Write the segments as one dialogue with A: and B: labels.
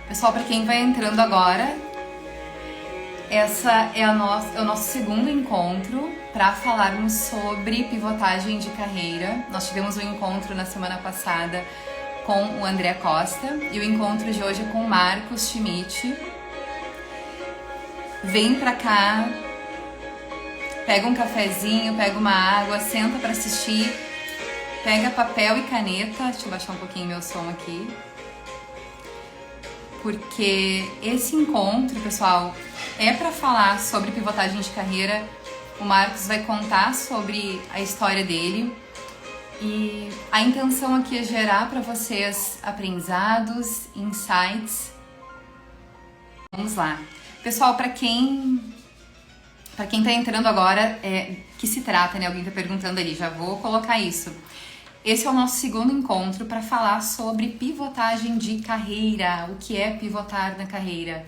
A: Pessoal, para quem vai entrando agora, essa é o nosso segundo encontro para falarmos sobre pivotagem de carreira. Nós tivemos um encontro na semana passada com o André Costa e o encontro de hoje é com o Marcos Schmidt. Vem para cá, pega um cafezinho, pega uma água, senta para assistir, pega papel e caneta. Deixa eu baixar um pouquinho meu som aqui. Porque esse encontro, pessoal, é para falar sobre pivotagem de carreira. O Marcos vai contar sobre a história dele e a intenção aqui é gerar para vocês aprendizados, insights. Vamos lá. Pessoal, para quem tá entrando agora, que se trata, né? Alguém tá perguntando ali, já vou colocar isso. Esse é o nosso segundo encontro para falar sobre pivotagem de carreira, o que é pivotar na carreira.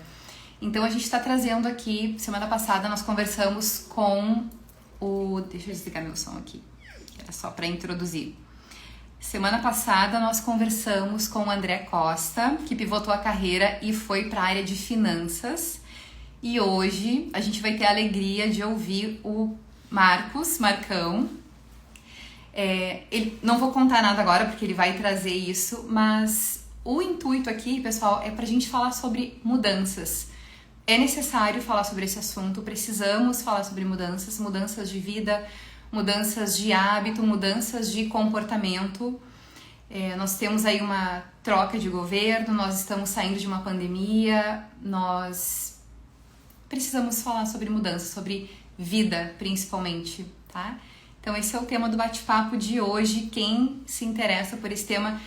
A: Então a gente está trazendo aqui, semana passada nós conversamos com o... Deixa eu desligar meu som aqui, era só para introduzir. Semana passada nós conversamos com o André Costa, que pivotou a carreira e foi para a área de finanças. E hoje a gente vai ter a alegria de ouvir o Marcão. Não vou contar nada agora porque ele vai trazer isso, mas o intuito aqui, pessoal, é pra gente falar sobre mudanças. É necessário falar sobre esse assunto, precisamos falar sobre mudanças de vida, mudanças de hábito, mudanças de comportamento. Nós temos aí uma troca de governo, nós estamos saindo de uma pandemia, nós precisamos falar sobre mudanças, sobre vida principalmente, tá? Então esse é o tema do bate-papo de hoje. Quem se interessa por esse tema,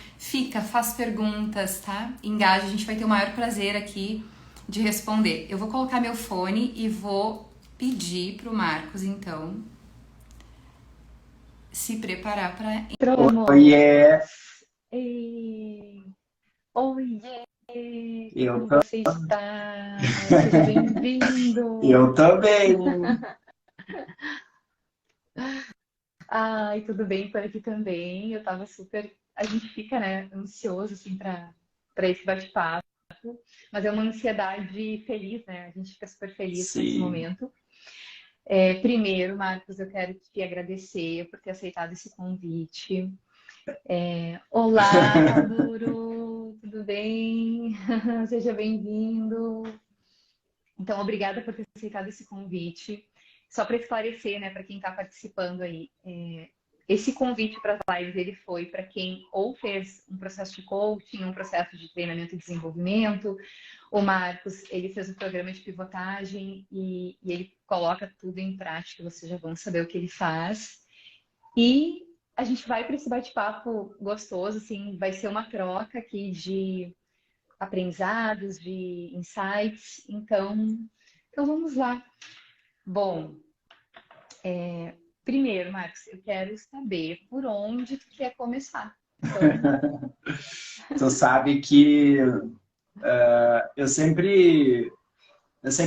A: faz perguntas, tá? Engaja, a gente vai ter o maior prazer aqui de responder. Eu vou colocar meu fone e vou pedir pro Marcos, então, se preparar para...
B: Oiê!
C: Oiê!
B: Eu
C: Como você está? Seja bem-vindo!
B: Eu também!
C: Ai, tudo bem por aqui também. Eu tava super... A gente fica, né, ansioso, assim, para esse bate-papo. Mas é uma ansiedade feliz, né? A gente fica super feliz com esse
B: Sim.
C: momento. Primeiro, Marcos, eu quero te agradecer por ter aceitado esse convite. Olá, Maduro! Tudo bem? Seja bem-vindo! Então, obrigada por ter aceitado esse convite. Só para esclarecer, né, para quem está participando aí, esse convite para as lives ele foi para quem ou fez um processo de coaching, um processo de treinamento e desenvolvimento. O Marcos, ele fez um programa de pivotagem e ele coloca tudo em prática, vocês já vão saber o que ele faz. E a gente vai para esse bate-papo gostoso, assim, vai ser uma troca aqui de aprendizados, de insights. Então vamos lá. Bom, primeiro, Marcos, eu quero saber por onde tu quer começar. Então...
B: Tu sabe que eu sempre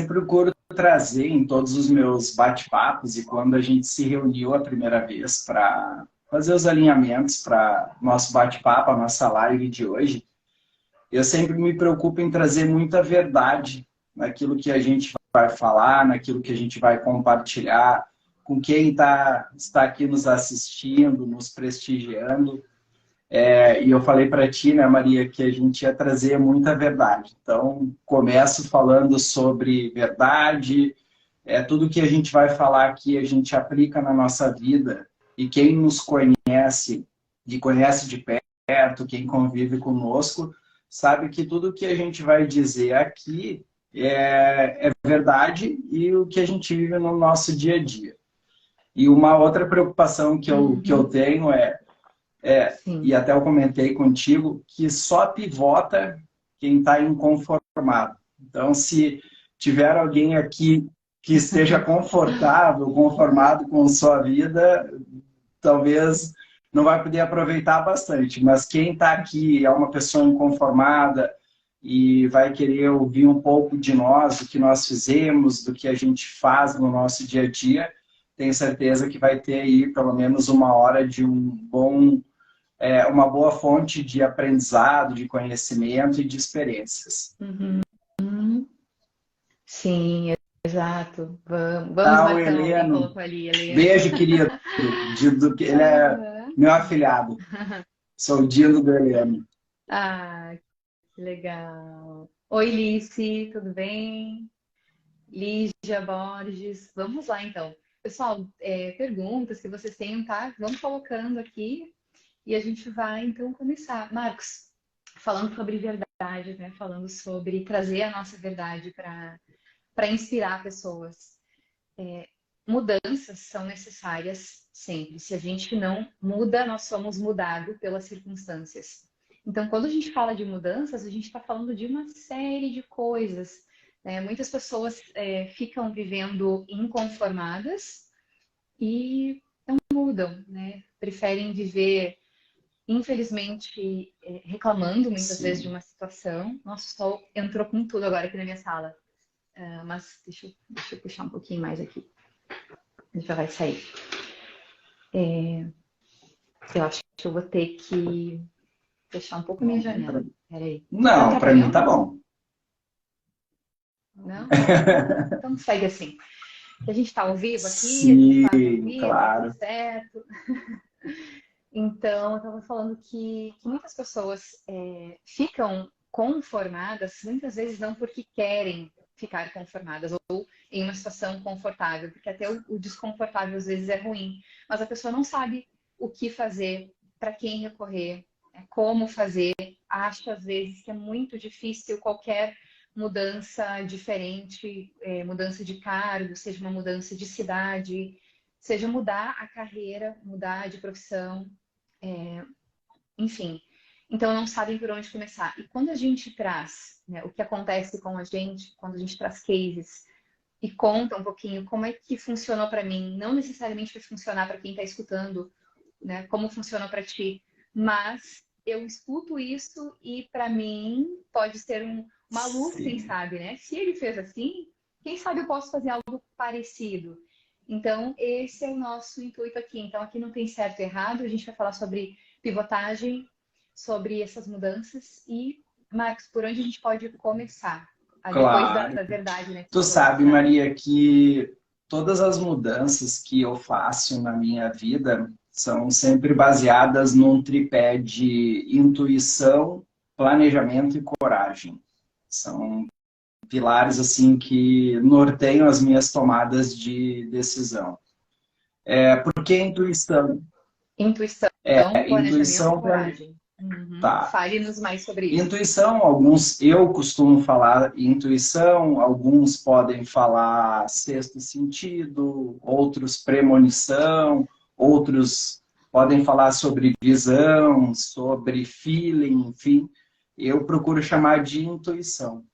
B: procuro trazer em todos os meus bate-papos, e quando a gente se reuniu a primeira vez para fazer os alinhamentos para nosso bate-papo, a nossa live de hoje, eu sempre me preocupo em trazer muita verdade naquilo que a gente vai falar, naquilo que a gente vai compartilhar, com quem está aqui nos assistindo, nos prestigiando. E eu falei para ti, né, Maria, que a gente ia trazer muita verdade. Então, começo falando sobre verdade, tudo que a gente vai falar aqui a gente aplica na nossa vida, e quem nos conhece de perto, quem convive conosco, sabe que tudo que a gente vai dizer aqui é verdade e o que a gente vive no nosso dia a dia. E uma outra preocupação que eu tenho e até eu comentei contigo, que só pivota quem está inconformado. Então, se tiver alguém aqui que esteja confortável, conformado com sua vida, talvez não vai poder aproveitar bastante. Mas quem está aqui é uma pessoa inconformada e vai querer ouvir um pouco de nós, do que nós fizemos, do que a gente faz no nosso dia a dia, tenho certeza que vai ter aí pelo menos uma hora de um bom uma boa fonte de aprendizado, de conhecimento e de experiências.
C: Sim, exato. Vamos
B: Tá, o
C: Marcão, alguém
B: Heleno.
C: colocou ali, Heleno.
B: Beijo, querido. Ele é meu afilhado. Sou o Dino do Heleno.
C: Ah, que legal. Oi, Lice, tudo bem? Lígia Borges. Vamos lá, então. Pessoal, perguntas que vocês tenham, tá? Vamos colocando aqui e a gente vai, então, começar. Marcos, falando sobre verdade, né? Falando sobre trazer a nossa verdade para inspirar pessoas. Mudanças são necessárias sempre. Se a gente não muda, nós somos mudados pelas circunstâncias. Então, quando a gente fala de mudanças, a gente está falando de uma série de coisas. Muitas pessoas ficam vivendo inconformadas e não mudam, né? Preferem viver, infelizmente, reclamando muitas vezes de uma situação. Nossa, o sol entrou com tudo agora aqui na minha sala. Mas deixa eu puxar um pouquinho mais aqui. Já vai sair. Eu acho que eu vou ter que fechar um pouco a minha janela. Peraí.
B: Não, para mim tá bom.
C: Não? Então segue assim. A gente está ao vivo aqui,
B: Sim,
C: a gente está ao vivo,
B: claro.
C: tudo certo. Então, eu estava falando que muitas pessoas ficam conformadas, muitas vezes não porque querem ficar conformadas ou em uma situação confortável, porque até o desconfortável às vezes é ruim, mas a pessoa não sabe o que fazer, para quem recorrer, como fazer, acha às vezes que é muito difícil qualquer mudança diferente, mudança de cargo, seja uma mudança de cidade, seja mudar a carreira, mudar de profissão, enfim. Então, não sabem por onde começar. E quando a gente traz, né, o que acontece com a gente, quando a gente traz cases e conta um pouquinho como é que funcionou para mim, não necessariamente vai funcionar para quem está escutando, né, como funcionou para ti, mas eu escuto isso e para mim pode ser uma luz, quem sabe, né? Se ele fez assim, quem sabe eu posso fazer algo parecido. Então, esse é o nosso intuito aqui. Então, aqui não tem certo e errado, a gente vai falar sobre pivotagem, sobre essas mudanças e, Marcos, por onde a gente pode começar?
B: Claro.
C: Depois da verdade, né?
B: Tu sabe, Maria, que todas as mudanças que eu faço na minha vida são sempre baseadas num tripé de intuição, planejamento e coragem. São pilares assim que norteiam as minhas tomadas de decisão. Por que intuição?
C: Intuição, planejamento
B: Intuição
C: e coragem.
B: Tá.
C: Fale-nos mais sobre isso.
B: Intuição, eu costumo falar intuição, alguns podem falar sexto sentido, outros premonição, outros podem falar sobre visão, sobre feeling, enfim. Eu procuro chamar de intuição.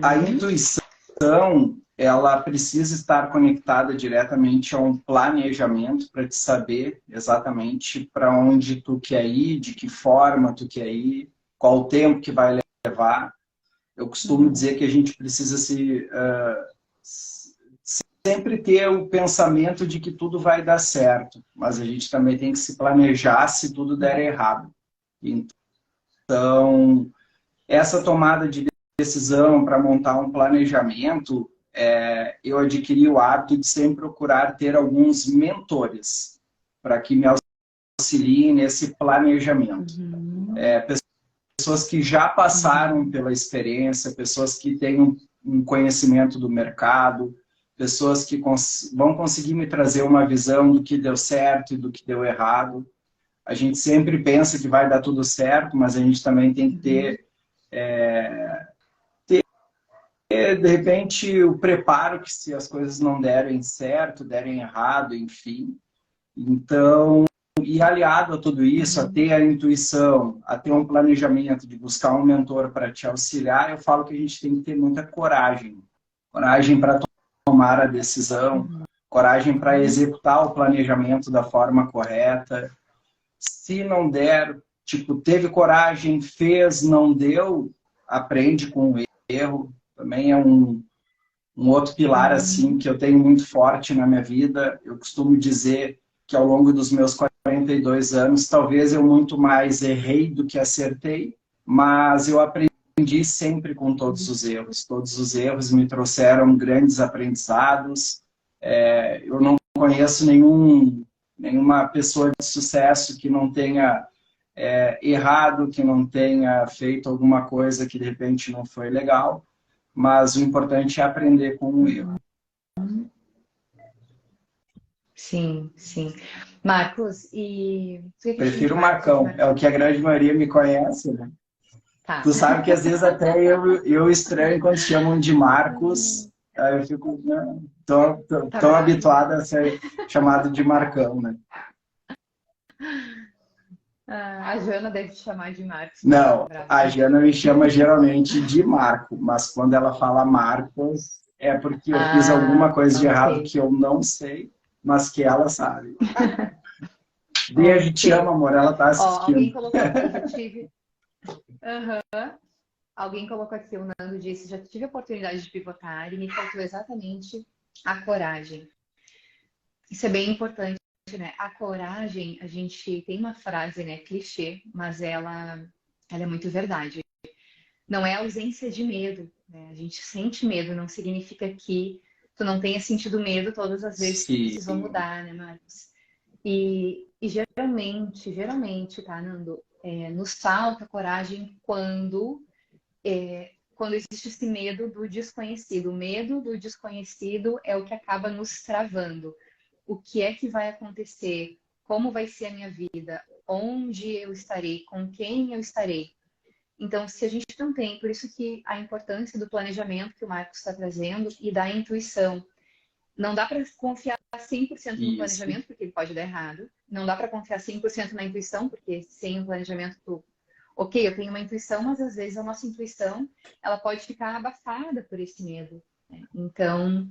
B: A intuição, ela precisa estar conectada diretamente a um planejamento para te saber exatamente para onde tu quer ir, de que forma tu quer ir, qual o tempo que vai levar. Eu costumo dizer que a gente precisa sempre ter o pensamento de que tudo vai dar certo, mas a gente também tem que se planejar se tudo der errado. Então, essa tomada de decisão para montar um planejamento, eu adquiri o hábito de sempre procurar ter alguns mentores para que me auxiliem nesse planejamento. Pessoas que já passaram pela experiência, pessoas que têm um conhecimento do mercado, pessoas que vão conseguir me trazer uma visão do que deu certo e do que deu errado. A gente sempre pensa que vai dar tudo certo, mas a gente também tem que ter de repente, o preparo que se as coisas não derem certo, derem errado, enfim. Então, e aliado a tudo isso, a ter a intuição, a ter um planejamento de buscar um mentor para te auxiliar, eu falo que a gente tem que ter muita coragem. Coragem para tomar a decisão, coragem para executar o planejamento da forma correta. Se não der, teve coragem, fez, não deu, aprende com o erro. Também é um outro pilar assim que eu tenho muito forte na minha vida. Eu costumo dizer que ao longo dos meus 42 anos, talvez eu muito mais errei do que acertei, mas eu aprendi sempre com todos os erros. Todos os erros me trouxeram grandes aprendizados. Eu não conheço nenhuma pessoa de sucesso que não tenha errado, que não tenha feito alguma coisa que de repente não foi legal, mas o importante é aprender com o erro.
C: Sim, sim. Marcos, e...
B: Prefiro o Marcão, é o que a grande maioria me conhece, né?
C: Tá.
B: Tu sabe que às vezes até eu estranho quando chamam de Marcos, aí eu fico tão habituada a ser chamado de Marcão, né?
C: A Jana deve te chamar de Marcos.
B: Não, a Jana me chama geralmente de Marco, mas quando ela fala Marcos, é porque eu fiz alguma coisa de errado que eu não sei, mas que ela sabe. Beijo, te amo, amor, ela tá assistindo.
C: Alguém colocou aqui, já tive... Alguém colocou aqui, o Nando disse, já tive a oportunidade de pivotar e me faltou exatamente a coragem. Isso é bem importante, né? A coragem, a gente tem uma frase, né, clichê, mas ela é muito verdade. Não é ausência de medo, né? A gente sente medo, não significa que tu não tenha sentido medo todas as vezes que precisou mudar, né, Marcos? E geralmente, tá, Nando? Nos falta coragem quando existe esse medo do desconhecido. O medo do desconhecido é o que acaba nos travando. O que é que vai acontecer? Como vai ser a minha vida? Onde eu estarei? Com quem eu estarei? Então, se a gente não tem, por isso que a importância do planejamento que o Marcos está trazendo e da intuição. Não dá para confiar 100% no planejamento, porque ele pode dar errado. Não dá para confiar 100% na intuição, porque sem o planejamento, ok, eu tenho uma intuição, mas às vezes a nossa intuição ela pode ficar abafada por esse medo, né? Então,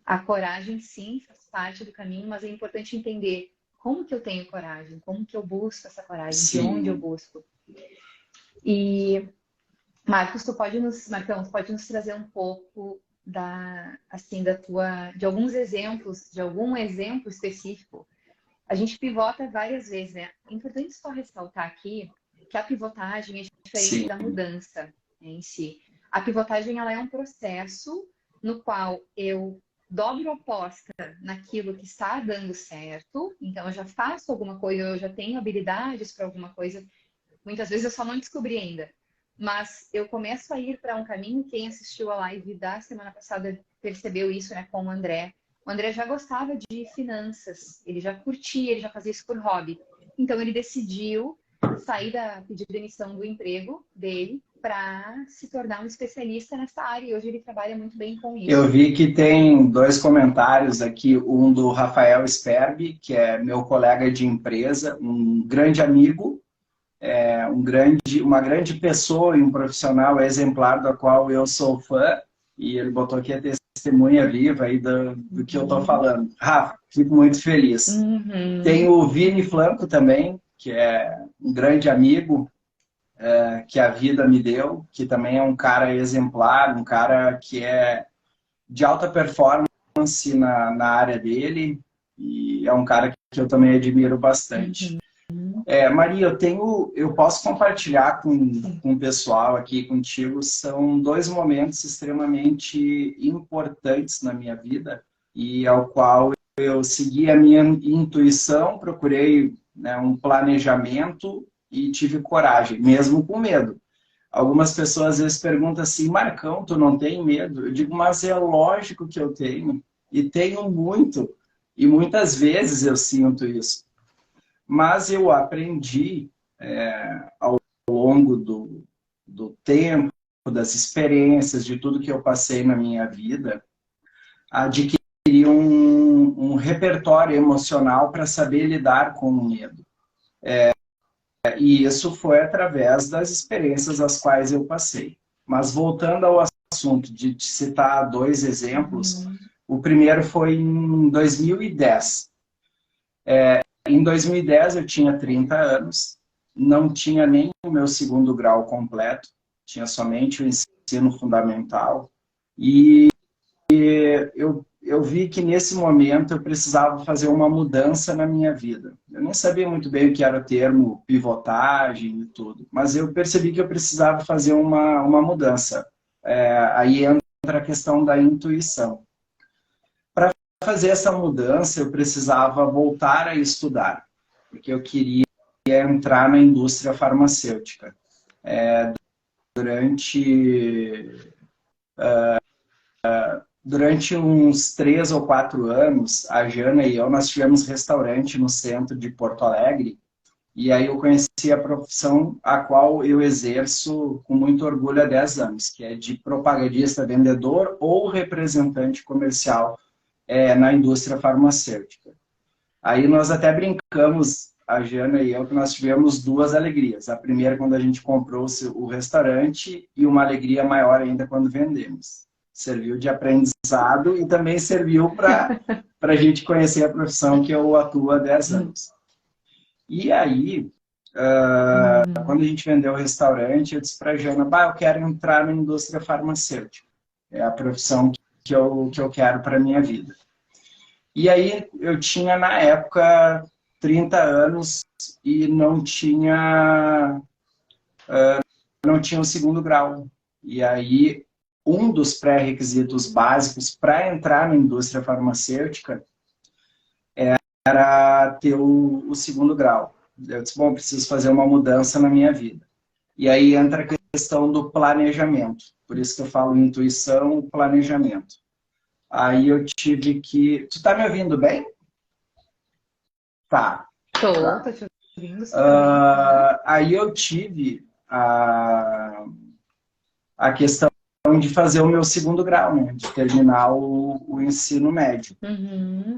C: a coragem, sim, faz parte do caminho, mas é importante entender como que eu tenho coragem, como que eu busco essa coragem, sim, de onde eu busco. E, Marcos, Marcão, tu pode nos trazer um pouco de alguns exemplos, de algum exemplo específico? A gente pivota várias vezes, né? É importante só ressaltar aqui que a pivotagem é diferente, sim, da mudança, né, em si. A pivotagem, ela é um processo no qual eu dobro a aposta naquilo que está dando certo, então eu já faço alguma coisa, eu já tenho habilidades para alguma coisa, muitas vezes eu só não descobri ainda, mas eu começo a ir para um caminho. Quem assistiu a live da semana passada percebeu isso, né, com o André. O André já gostava de finanças, ele já curtia, ele já fazia isso por hobby. Então ele decidiu pedir demissão do emprego dele para se tornar um especialista nessa área, e hoje ele trabalha muito bem com isso.
B: Eu vi que tem 2 comentários aqui, um do Rafael Sperbi, que é meu colega de empresa, um grande amigo, uma grande pessoa e um profissional exemplar da qual eu sou fã, e ele botou aqui a testemunha viva aí do que eu estou falando. Rafa, fico muito feliz.
C: Uhum.
B: Tem o Vini Flanco também, que é um grande amigo, que a vida me deu, que também é um cara exemplar, um cara que é de alta performance na área dele, e é um cara que eu também admiro bastante. Maria, eu posso compartilhar com o pessoal aqui contigo, são 2 momentos extremamente importantes na minha vida, e ao qual eu segui a minha intuição, procurei, né, um planejamento e tive coragem, mesmo com medo. Algumas pessoas às vezes perguntam assim, Marcão, tu não tem medo? Eu digo, mas é lógico que eu tenho, e tenho muito, e muitas vezes eu sinto isso. Mas eu aprendi ao longo do tempo, das experiências, de tudo que eu passei na minha vida, a adquirir um repertório emocional para saber lidar com o medo. E isso foi através das experiências as quais eu passei. Mas voltando ao assunto de te citar 2 exemplos, o primeiro foi em 2010. Em 2010 eu tinha 30 anos, não tinha nem o meu 2º grau completo, tinha somente o ensino fundamental. E eu eu vi que nesse momento eu precisava fazer uma mudança na minha vida. Eu nem sabia muito bem o que era o termo pivotagem e tudo, mas eu percebi que eu precisava fazer uma mudança. Aí entra a questão da intuição. Para fazer essa mudança, eu precisava voltar a estudar, porque eu queria entrar na indústria farmacêutica. Durante uns 3 ou 4 anos, a Jana e eu, nós tivemos restaurante no centro de Porto Alegre, e aí eu conheci a profissão a qual eu exerço com muito orgulho há 10 anos, que é de propagandista, vendedor ou representante comercial na indústria farmacêutica. Aí nós até brincamos, a Jana e eu, que nós tivemos 2 alegrias. A primeira quando a gente comprou o restaurante e uma alegria maior ainda quando vendemos. Serviu de aprendizado e também serviu para a gente conhecer a profissão que eu atuo há 10 anos. E aí, quando a gente vendeu o restaurante, eu disse para a Jana, eu quero entrar na indústria farmacêutica. É a profissão que eu quero para a minha vida. E aí, eu tinha, na época, 30 anos e não tinha o segundo grau. E aí, um dos pré-requisitos básicos para entrar na indústria farmacêutica era ter o segundo grau. Eu disse, bom, preciso fazer uma mudança na minha vida. E aí entra a questão do planejamento. Por isso que eu falo intuição, planejamento. Aí eu tive que... Tu tá me ouvindo bem? Tá.
C: Tô te ouvindo super bem.
B: Aí eu tive a questão de fazer o meu segundo grau, né? De terminar o ensino médio.
C: Uhum.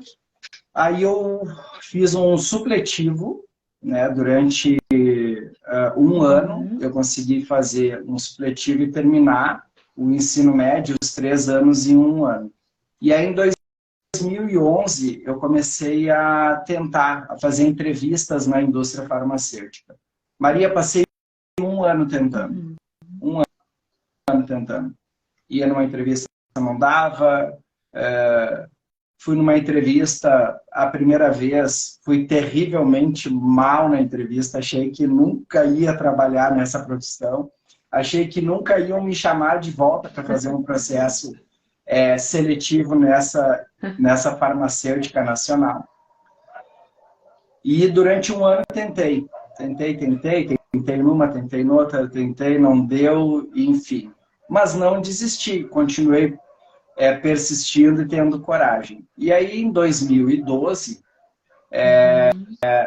B: Aí eu fiz um supletivo, né? Durante 1 ano, eu consegui fazer um supletivo e terminar o ensino médio, os 3 anos em 1 ano. E aí, em 2011, eu comecei a fazer entrevistas na indústria farmacêutica. Maria, passei 1 ano tentando. 1 ano tentando. Ia numa entrevista, não dava. Fui numa entrevista, a primeira vez, fui terrivelmente mal na entrevista. Achei que nunca ia trabalhar nessa profissão. Achei que nunca iam me chamar de volta para fazer um processo seletivo nessa farmacêutica nacional. E durante 1 ano tentei numa, tentei noutra, não deu, enfim. Mas não desisti, continuei persistindo e tendo coragem. E aí, em 2012,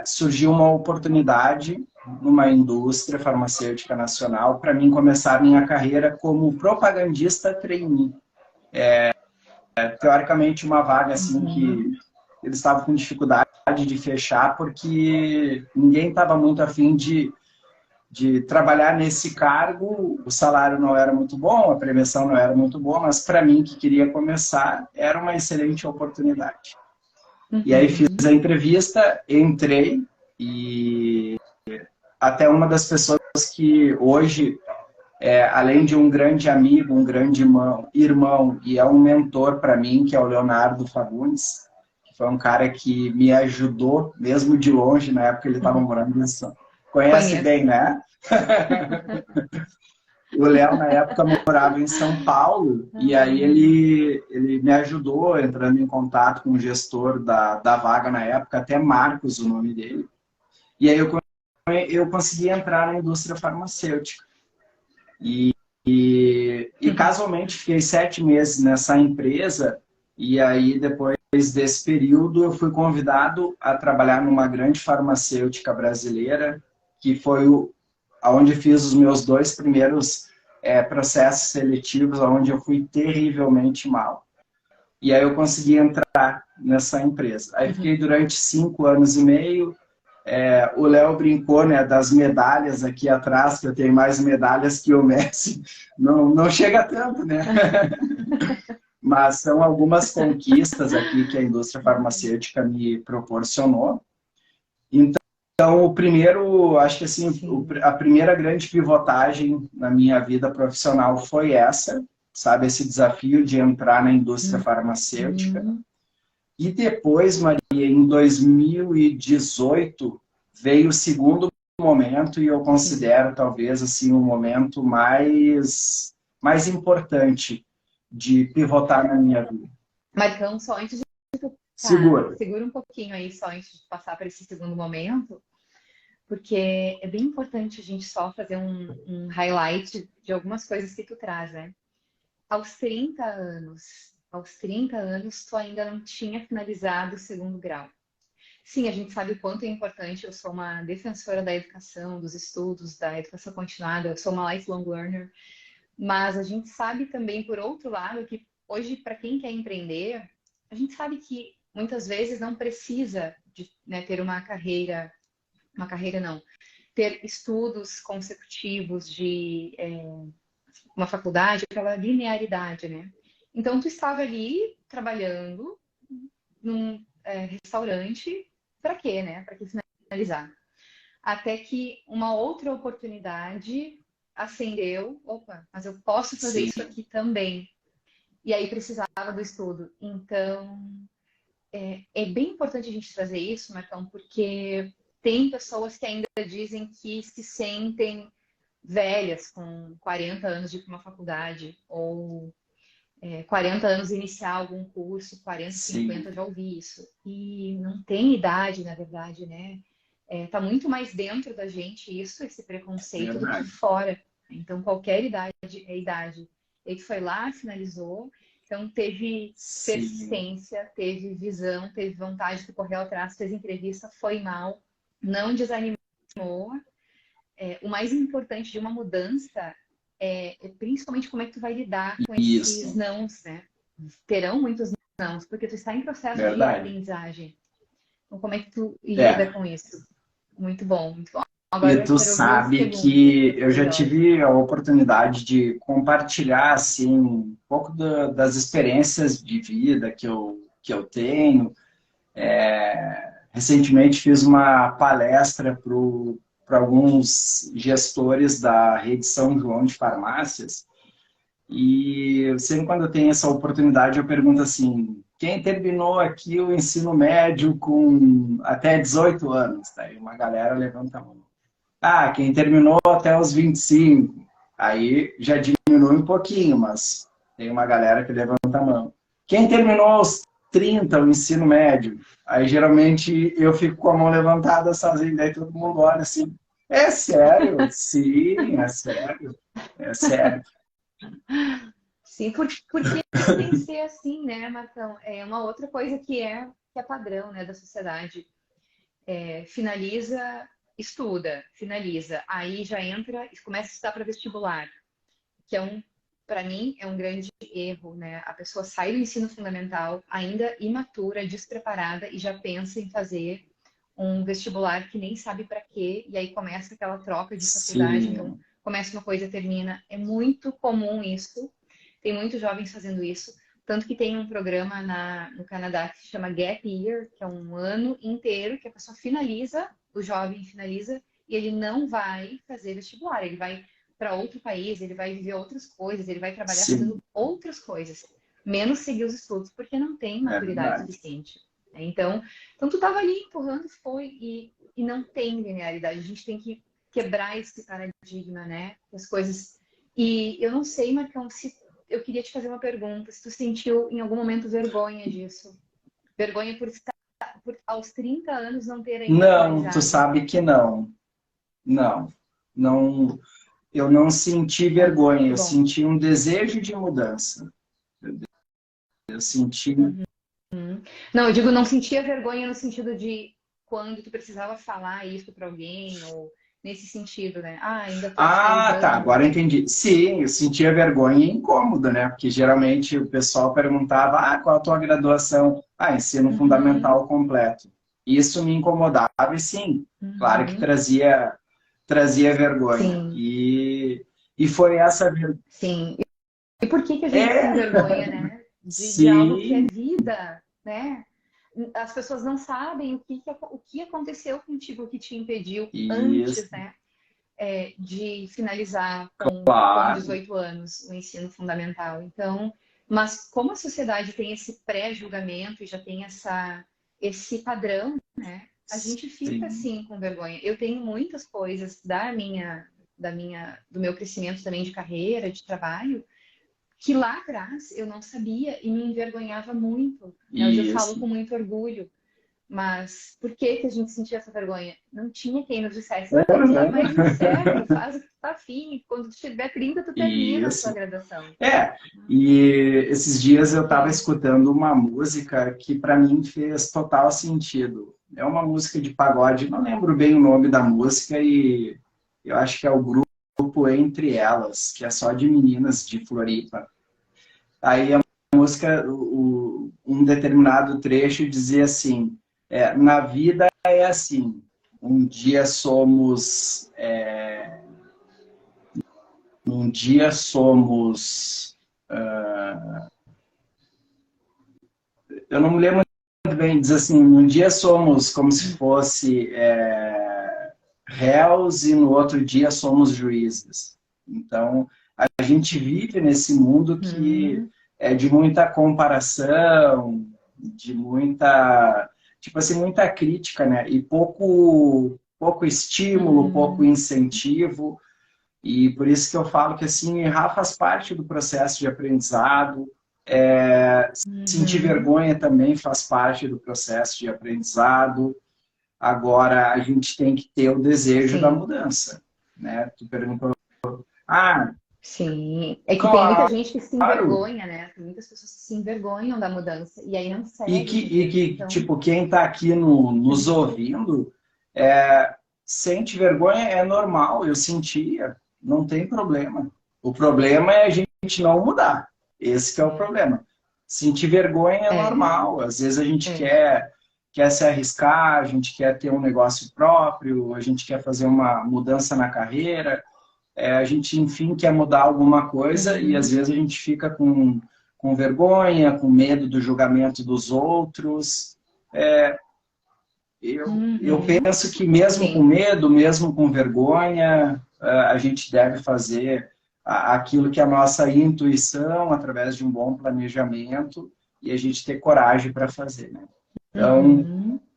B: surgiu uma oportunidade numa indústria farmacêutica nacional para mim começar minha carreira como propagandista trainee. Teoricamente, uma vaga assim que eles estavam com dificuldade de fechar porque ninguém estava muito afim de trabalhar nesse cargo. O salário não era muito bom, a premiação não era muito boa, mas para mim, que queria começar, era uma excelente oportunidade. E aí fiz a entrevista, entrei, e até uma das pessoas que hoje, além de um grande amigo, um grande irmão e é um mentor para mim, que é o Leonardo Fagundes, que foi um cara que me ajudou, mesmo de longe, na época ele estava morando em São Paulo. Conhece bem, né? O Léo, na época, morava em São Paulo, e aí ele me ajudou entrando em contato com o gestor da vaga na época, até Marcos, o nome dele. E aí eu consegui entrar na indústria farmacêutica. E casualmente, fiquei 7 meses nessa empresa, e aí depois desse período eu fui convidado a trabalhar numa grande farmacêutica brasileira, que foi onde fiz os meus 2 primeiros processos seletivos, onde eu fui terrivelmente mal. E aí eu consegui entrar nessa empresa. Aí fiquei durante 5 anos e meio. O Léo brincou, né, das medalhas aqui atrás, que eu tenho mais medalhas que o Messi. Não chega tanto, né? Mas são algumas conquistas aqui que a indústria farmacêutica me proporcionou. Então, o primeiro, acho que assim, a primeira grande pivotagem na minha vida profissional foi essa. sabe, esse desafio de entrar na indústria farmacêutica. E depois, Maria, em 2018, veio o segundo momento, e eu considero talvez assim um momento mais importante de pivotar na minha vida.
C: Marcão, só antes de
B: Segura.
C: segura um pouquinho aí, só antes de passar para esse segundo momento, porque é bem importante a gente só fazer um highlight de algumas coisas que tu traz, né? Aos 30 anos, tu ainda não tinha finalizado o segundo grau. Sim, a gente sabe o quanto é importante. Eu sou uma defensora da educação, dos estudos, da educação continuada, eu sou uma lifelong learner, mas a gente sabe também, por outro lado, que hoje, para quem quer empreender, a gente sabe que muitas vezes não precisa de, né, ter uma carreira não, ter estudos consecutivos de uma faculdade, aquela linearidade, né? Então, tu estava ali trabalhando num restaurante, para quê, né? Para que finalizar? Até que uma outra oportunidade acendeu, opa, mas eu posso fazer
B: Sim.
C: isso aqui também. E aí precisava do estudo. Então, é bem importante a gente trazer isso, Marcão, porque tem pessoas que ainda dizem que se sentem velhas com 40 anos de ir para uma faculdade, ou 40 anos iniciar algum curso, 40,
B: Sim.
C: 50, já ouvi isso. E não tem idade, na verdade, né? Tá muito mais dentro da gente isso, esse preconceito, do que fora. Então, qualquer idade é idade. Ele foi lá, finalizou, então teve persistência, teve visão, teve vontade de correr atrás, fez entrevista, foi mal, não desanimou. O mais importante de uma mudança é principalmente como é que tu vai lidar com esses nãos, né? Terão muitos nãos, porque tu está em processo de aprendizagem. Então, como é que tu lida com isso? Muito bom, muito bom. Agora,
B: e tu sabe que eu já tive a oportunidade de compartilhar assim, um pouco das experiências de vida que eu tenho. Recentemente fiz uma palestra para alguns gestores da rede São João de farmácias, e sempre quando eu tenho essa oportunidade eu pergunto assim: quem terminou aqui o ensino médio com até 18 anos? Daí uma galera levanta a mão. Quem terminou até os 25. Aí já diminui um pouquinho, mas tem uma galera que levanta a mão. Quem terminou aos 30 o ensino médio? Aí geralmente eu fico com a mão levantada sozinho, daí todo mundo olha assim: é sério? Sim, é sério. É sério.
C: Sim, porque tem que ser assim, né, Marcão? É uma outra coisa que é padrão, né, da sociedade. Finaliza, estuda, finaliza, aí já entra e começa a estudar para vestibular, que para mim, é um grande erro, né? A pessoa sai do ensino fundamental ainda imatura, despreparada, e já pensa em fazer um vestibular que nem sabe para quê, e aí começa aquela troca de faculdade. Então, começa uma coisa, termina. É muito comum isso. Tem muitos jovens fazendo isso. Tanto que tem um programa no Canadá que se chama Gap Year, que é um ano inteiro que a pessoa finaliza, o jovem finaliza, e ele não vai fazer vestibular. Ele vai para outro país, ele vai viver outras coisas, ele vai trabalhar fazendo outras coisas, menos seguir os estudos, porque não tem maturidade suficiente. Então tu estava ali empurrando, e não tem linearidade. A gente tem que quebrar esse paradigma, né? As coisas. E eu não sei, Marcão, se eu queria te fazer uma pergunta: se tu sentiu em algum momento vergonha disso? Vergonha por aos 30 anos não ter ainda
B: finalizado? Não, tu sabe que não. Não. Eu não senti vergonha, eu senti um desejo de mudança. Eu senti...
C: Não, eu digo, não sentia vergonha no sentido de quando tu precisava falar isso para alguém, ou nesse sentido, né? Ainda tô
B: tá, agora eu entendi. Sim, eu sentia vergonha e incômodo, né? Porque geralmente o pessoal perguntava: qual a tua graduação? Ensino fundamental completo. Isso me incomodava, e sim, claro que trazia vergonha. E foi essa vergonha.
C: Sim. E por que a gente tem vergonha, né? De algo que é vida, né? As pessoas não sabem o que aconteceu contigo, o que te impediu antes, né? de finalizar com
B: Claro.
C: 18 anos o ensino fundamental. Então, mas como a sociedade tem esse pré-julgamento e já tem esse padrão, né? A gente fica
B: Sim.
C: assim com vergonha. Eu tenho muitas coisas do meu crescimento também de carreira, de trabalho, que lá atrás eu não sabia e me envergonhava muito. Né? Hoje eu falo
B: Isso.
C: com muito orgulho. Mas por que que a gente sentia essa vergonha? Não tinha quem nos dissesse, não, tu tá mais no certo, faz o que tu tá afim, quando tu tiver 30, tu termina a sua
B: Isso.
C: graduação.
B: E esses dias eu estava escutando uma música que para mim fez total sentido. É uma música de pagode, não lembro bem o nome da música e eu acho que é o grupo Entre Elas, que é só de meninas de Floripa. Aí a música, um determinado trecho dizia assim, na vida é assim, um dia somos... Um dia somos... eu não me lembro muito bem, diz assim, um dia somos como se fosse réus e no outro dia somos juízes. Então, a gente vive nesse mundo que é de muita comparação, de muita, tipo assim, muita crítica, né? E pouco estímulo, pouco incentivo. E por isso que eu falo que assim, errar faz parte do processo de aprendizado. Sentir vergonha também faz parte do processo de aprendizado. Agora, a gente tem que ter o desejo da mudança, né? Tu perguntou,
C: Sim, é que tem muita
B: claro,
C: gente que se envergonha, né? Tem muitas pessoas que se envergonham da mudança e aí não
B: e
C: seguem.
B: que
C: Então,
B: tipo, quem está aqui nos ouvindo, sente vergonha, é normal, eu sentia, não tem problema. O problema é a gente não mudar, esse que é o problema. Sentir vergonha é normal, às vezes a gente quer se arriscar, a gente quer ter um negócio próprio, a gente quer fazer uma mudança na carreira, a gente, enfim, quer mudar alguma coisa e às vezes a gente fica com vergonha, com medo do julgamento dos outros. Eu penso que mesmo com medo, mesmo com vergonha, a gente deve fazer aquilo que é a nossa intuição, através de um bom planejamento, e a gente ter coragem para fazer, né? Então,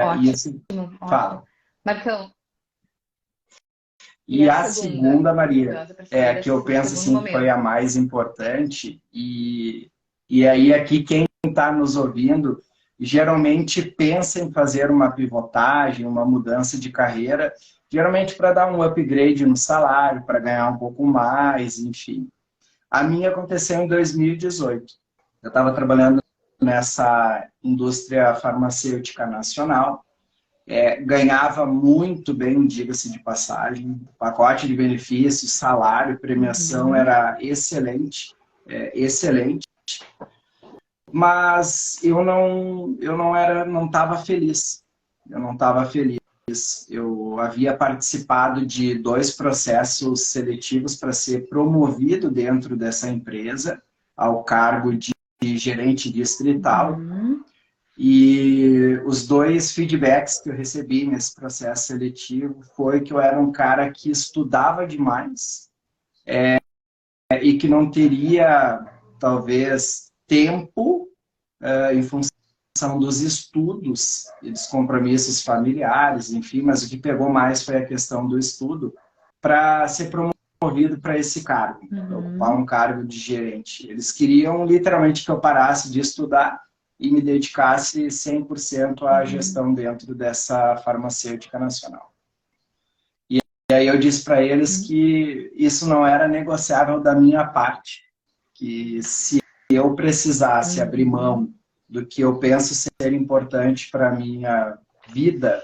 C: ótimo,
B: isso fala.
C: ótimo. Marcão,
B: E a
C: segunda?
B: segunda, Maria,
C: Curiosa para saber
B: que eu
C: desse
B: penso
C: segundo
B: assim, que foi
C: momento.
B: a mais importante, e aí aqui quem está nos ouvindo geralmente pensa em fazer uma pivotagem, uma mudança de carreira, geralmente para dar um upgrade no salário, para ganhar um pouco mais, enfim. A minha aconteceu em 2018. Eu estava trabalhando nessa indústria farmacêutica nacional, ganhava muito bem, diga-se de passagem, pacote de benefícios, salário, premiação era excelente, excelente, mas eu não estava feliz, eu não estava feliz. Eu havia participado de 2 processos seletivos para ser promovido dentro dessa empresa ao cargo de gerente distrital. E os 2 feedbacks que eu recebi nesse processo seletivo foi que eu era um cara que estudava demais e que não teria, talvez, tempo em função dos estudos e dos compromissos familiares, enfim, mas o que pegou mais foi a questão do estudo para ser promovido para esse cargo, para ocupar um cargo de gerente. Eles queriam literalmente que eu parasse de estudar e me dedicasse 100% à gestão dentro dessa farmacêutica nacional. E aí eu disse para eles que isso não era negociável da minha parte, que se eu precisasse abrir mão do que eu penso ser importante para a minha vida,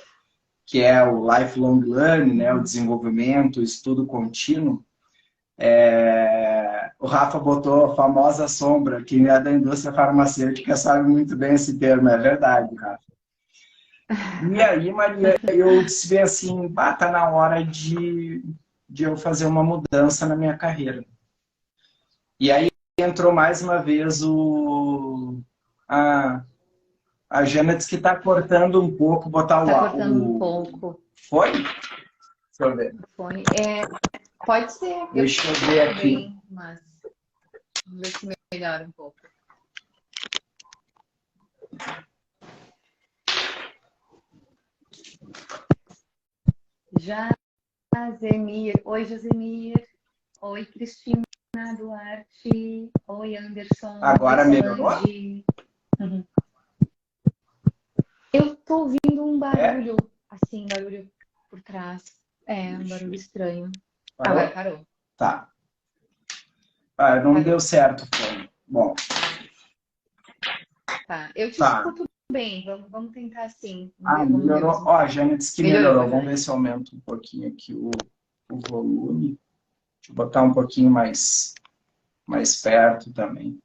B: que é o lifelong learning, né, o desenvolvimento, o estudo contínuo, o Rafa botou a famosa sombra, quem é da indústria farmacêutica sabe muito bem esse termo, é verdade, Rafa. E aí, Maria, eu disse bem assim, tá na hora de eu fazer uma mudança na minha carreira. E aí entrou mais uma vez a Jana disse que está cortando um pouco, botar
C: Tá cortando um pouco.
B: Foi? eu ver.
C: Pode ser.
B: Deixa eu ver aqui.
C: Bem, mas vamos ver se melhora um pouco. Jazemir. Oi, Jazemir. Oi, Cristina Duarte. Oi, Anderson.
B: Agora
C: Oi,
B: melhorou?
C: Uhum. Eu tô ouvindo um barulho, assim, barulho por trás. Um barulho estranho.
B: Parou?
C: Agora parou.
B: Tá. Não
C: Parou.
B: deu certo, foi. Bom.
C: Tá. Eu te
B: Tá.
C: escuto bem. Vamos tentar assim.
B: Melhorou. Ó, a Jane disse que melhorou. Vamos
C: né?
B: ver se eu aumento um pouquinho aqui o volume. Deixa eu botar um pouquinho mais perto também.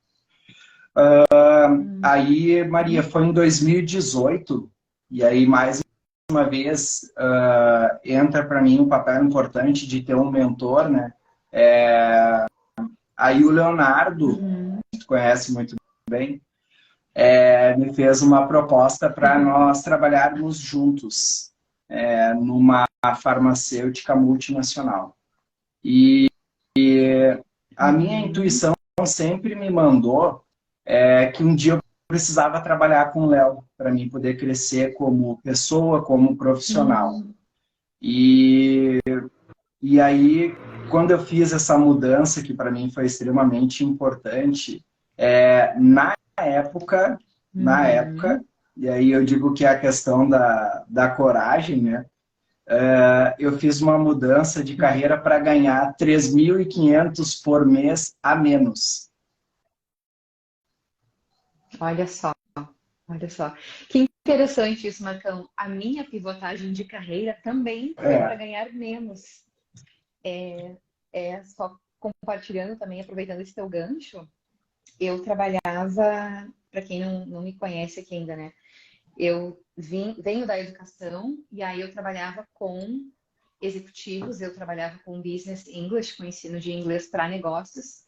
B: Aí, Maria, foi em 2018, e aí, mais uma vez, entra para mim um papel importante de ter um mentor, né? Aí o Leonardo, que tu conhece muito bem, me fez uma proposta para nós trabalharmos juntos numa farmacêutica multinacional. E a minha intuição sempre me mandou que um dia eu precisava trabalhar com o Léo para mim poder crescer como pessoa, como profissional. E aí, quando eu fiz essa mudança, que para mim foi extremamente importante, na época, e aí eu digo que é a questão da coragem, né? Eu fiz uma mudança de carreira para ganhar 3.500 por mês a menos.
C: Olha só. Que interessante isso, Marcão. A minha pivotagem de carreira também foi para ganhar menos. Só compartilhando também, aproveitando esse teu gancho, eu trabalhava, para quem não me conhece aqui ainda, né? Eu venho da educação e aí eu trabalhava com executivos, eu trabalhava com Business English, com ensino de inglês para negócios.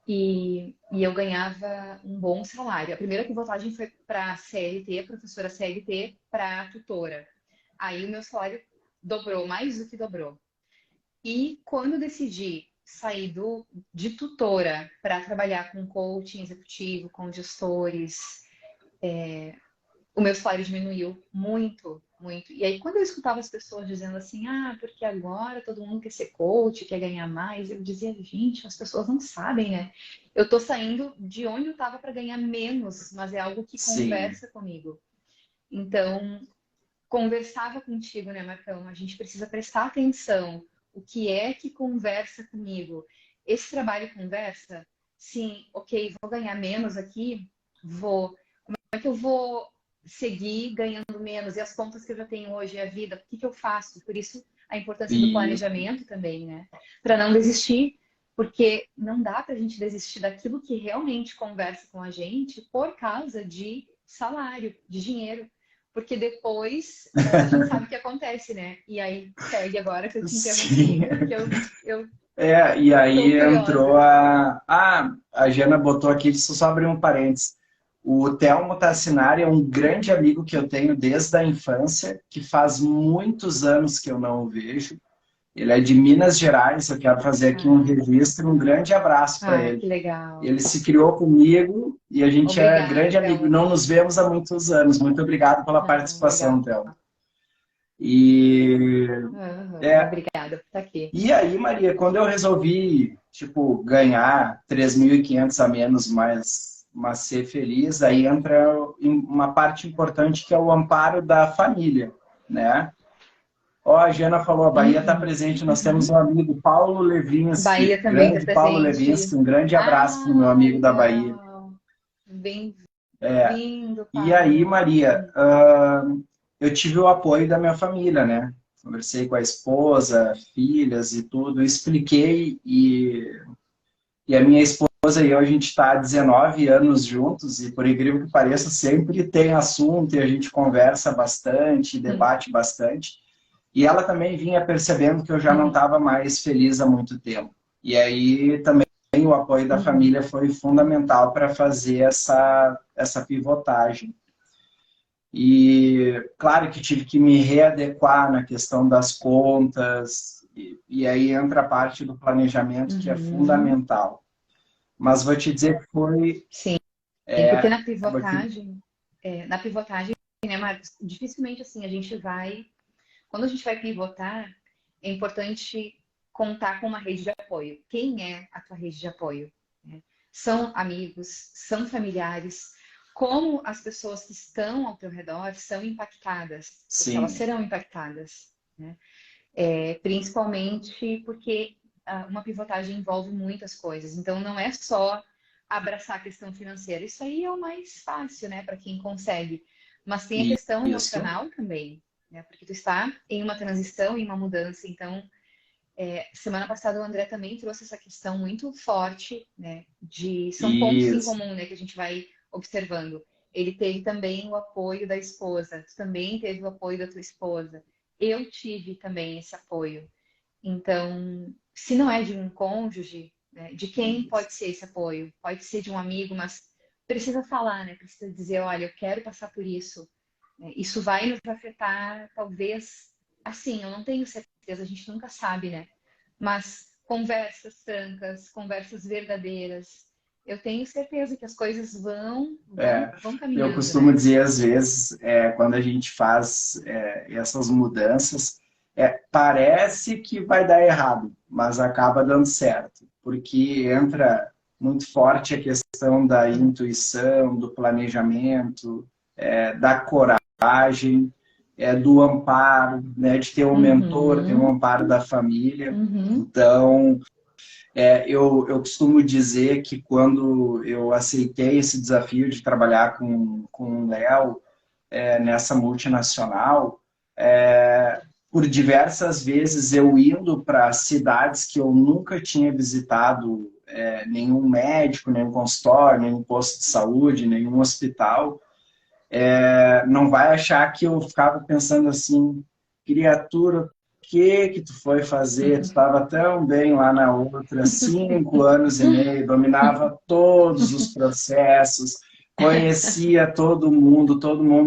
C: E eu ganhava um bom salário. A primeira pivotagem foi para CLT, professora CLT, para tutora. Aí o meu salário dobrou, mais do que dobrou. E quando eu decidi sair de tutora para trabalhar com coaching executivo, com gestores, o meu salário diminuiu muito. E aí, quando eu escutava as pessoas dizendo assim, porque agora todo mundo quer ser coach, quer ganhar mais, eu dizia, gente, as pessoas não sabem, né? Eu tô saindo de onde eu estava para ganhar menos, mas é algo que conversa comigo. Então, conversava contigo, né, Marcão? A gente precisa prestar atenção. O que é que conversa comigo? Esse trabalho conversa? Sim, ok, vou ganhar menos aqui? Vou. Como é que eu vou seguir ganhando menos? E as contas que eu já tenho hoje, a vida, o que eu faço? Por isso, a importância do planejamento também, né? Para não desistir, porque não dá para a gente desistir daquilo que realmente conversa com a gente por causa de salário, de dinheiro. Porque depois a gente sabe o que acontece, né? E aí segue agora que eu te interrompi, porque eu
B: e aí entrou a Jana botou aqui, só abrir um parênteses. O Telmo Tassinari é um grande amigo que eu tenho desde a infância, que faz muitos anos que eu não o vejo. Ele é de Minas Gerais, eu quero fazer aqui um registro, um grande abraço para ele.
C: Que legal.
B: Ele se criou comigo e a gente é grande amigo. Não nos vemos há muitos anos. Muito obrigado pela participação, Telmo.
C: Obrigada por estar aqui.
B: E aí, Maria, quando eu resolvi ganhar 3.500 a menos, mas ser feliz, aí entra uma parte importante que é o amparo da família, né? A Jana falou, a Bahia está presente, nós temos um amigo, Paulo Levinsky.
C: Bahia também está presente.
B: Paulo Levinsky, um grande abraço para o meu amigo da Bahia.
C: Bem-vindo, Paulo.
B: E aí, Maria, eu tive o apoio da minha família, né? Conversei com a esposa, filhas e tudo, expliquei e a minha esposa e eu, a gente está há 19 anos juntos e, por incrível que pareça, sempre tem assunto e a gente conversa bastante, debate bastante. E ela também vinha percebendo que eu já não estava mais feliz há muito tempo. E aí também o apoio da família foi fundamental para fazer essa pivotagem. E claro que tive que me readequar na questão das contas, e aí entra a parte do planejamento que é
C: Uhum.
B: fundamental. Mas vou te dizer que foi,
C: Sim, porque
B: é,
C: na pivotagem, né, Marcos, dificilmente assim a gente vai, quando a gente vai pivotar, é importante contar com uma rede de apoio. Quem é a tua rede de apoio? Né? São amigos, são familiares. Como as pessoas que estão ao teu redor são impactadas, porque elas
B: sim,
C: serão impactadas, né? Principalmente porque uma pivotagem envolve muitas coisas. Então, não é só abraçar a questão financeira. Isso aí é o mais fácil, né, para quem consegue. Mas tem a questão
B: isso.
C: emocional também, né? Porque tu está em uma transição, em uma mudança. Então, semana passada o André também trouxe essa questão muito forte, né? São pontos em
B: Isso.
C: comum, né, que a gente vai observando. Ele teve também o apoio da esposa, tu também teve o apoio da tua esposa. Eu tive também esse apoio. Então, se não é de um cônjuge, né, de quem pode ser esse apoio? Pode ser de um amigo, mas precisa falar, né? Precisa dizer, olha, eu quero passar por isso. Isso vai nos afetar, talvez, assim, eu não tenho certeza, a gente nunca sabe, né? Mas conversas francas, conversas verdadeiras, eu tenho certeza que as coisas vão
B: Eu
C: caminhando,
B: costumo
C: né?
B: dizer, às vezes, quando a gente faz essas mudanças, parece que vai dar errado, mas acaba dando certo, porque entra muito forte a questão da intuição, do planejamento, da coragem, do amparo, né, de ter um mentor, ter um
C: Uhum,
B: amparo da família.
C: uhum,
B: Então, eu costumo dizer que quando eu aceitei esse desafio de trabalhar com o Léo nessa multinacional, por diversas vezes eu indo para cidades que eu nunca tinha visitado, nenhum médico, nenhum consultório, nenhum posto de saúde, nenhum hospital, não vai achar que eu ficava pensando assim, criatura, o que tu foi fazer? Tu estava tão bem lá na outra, 5 anos e meio, dominava todos os processos, conhecia todo mundo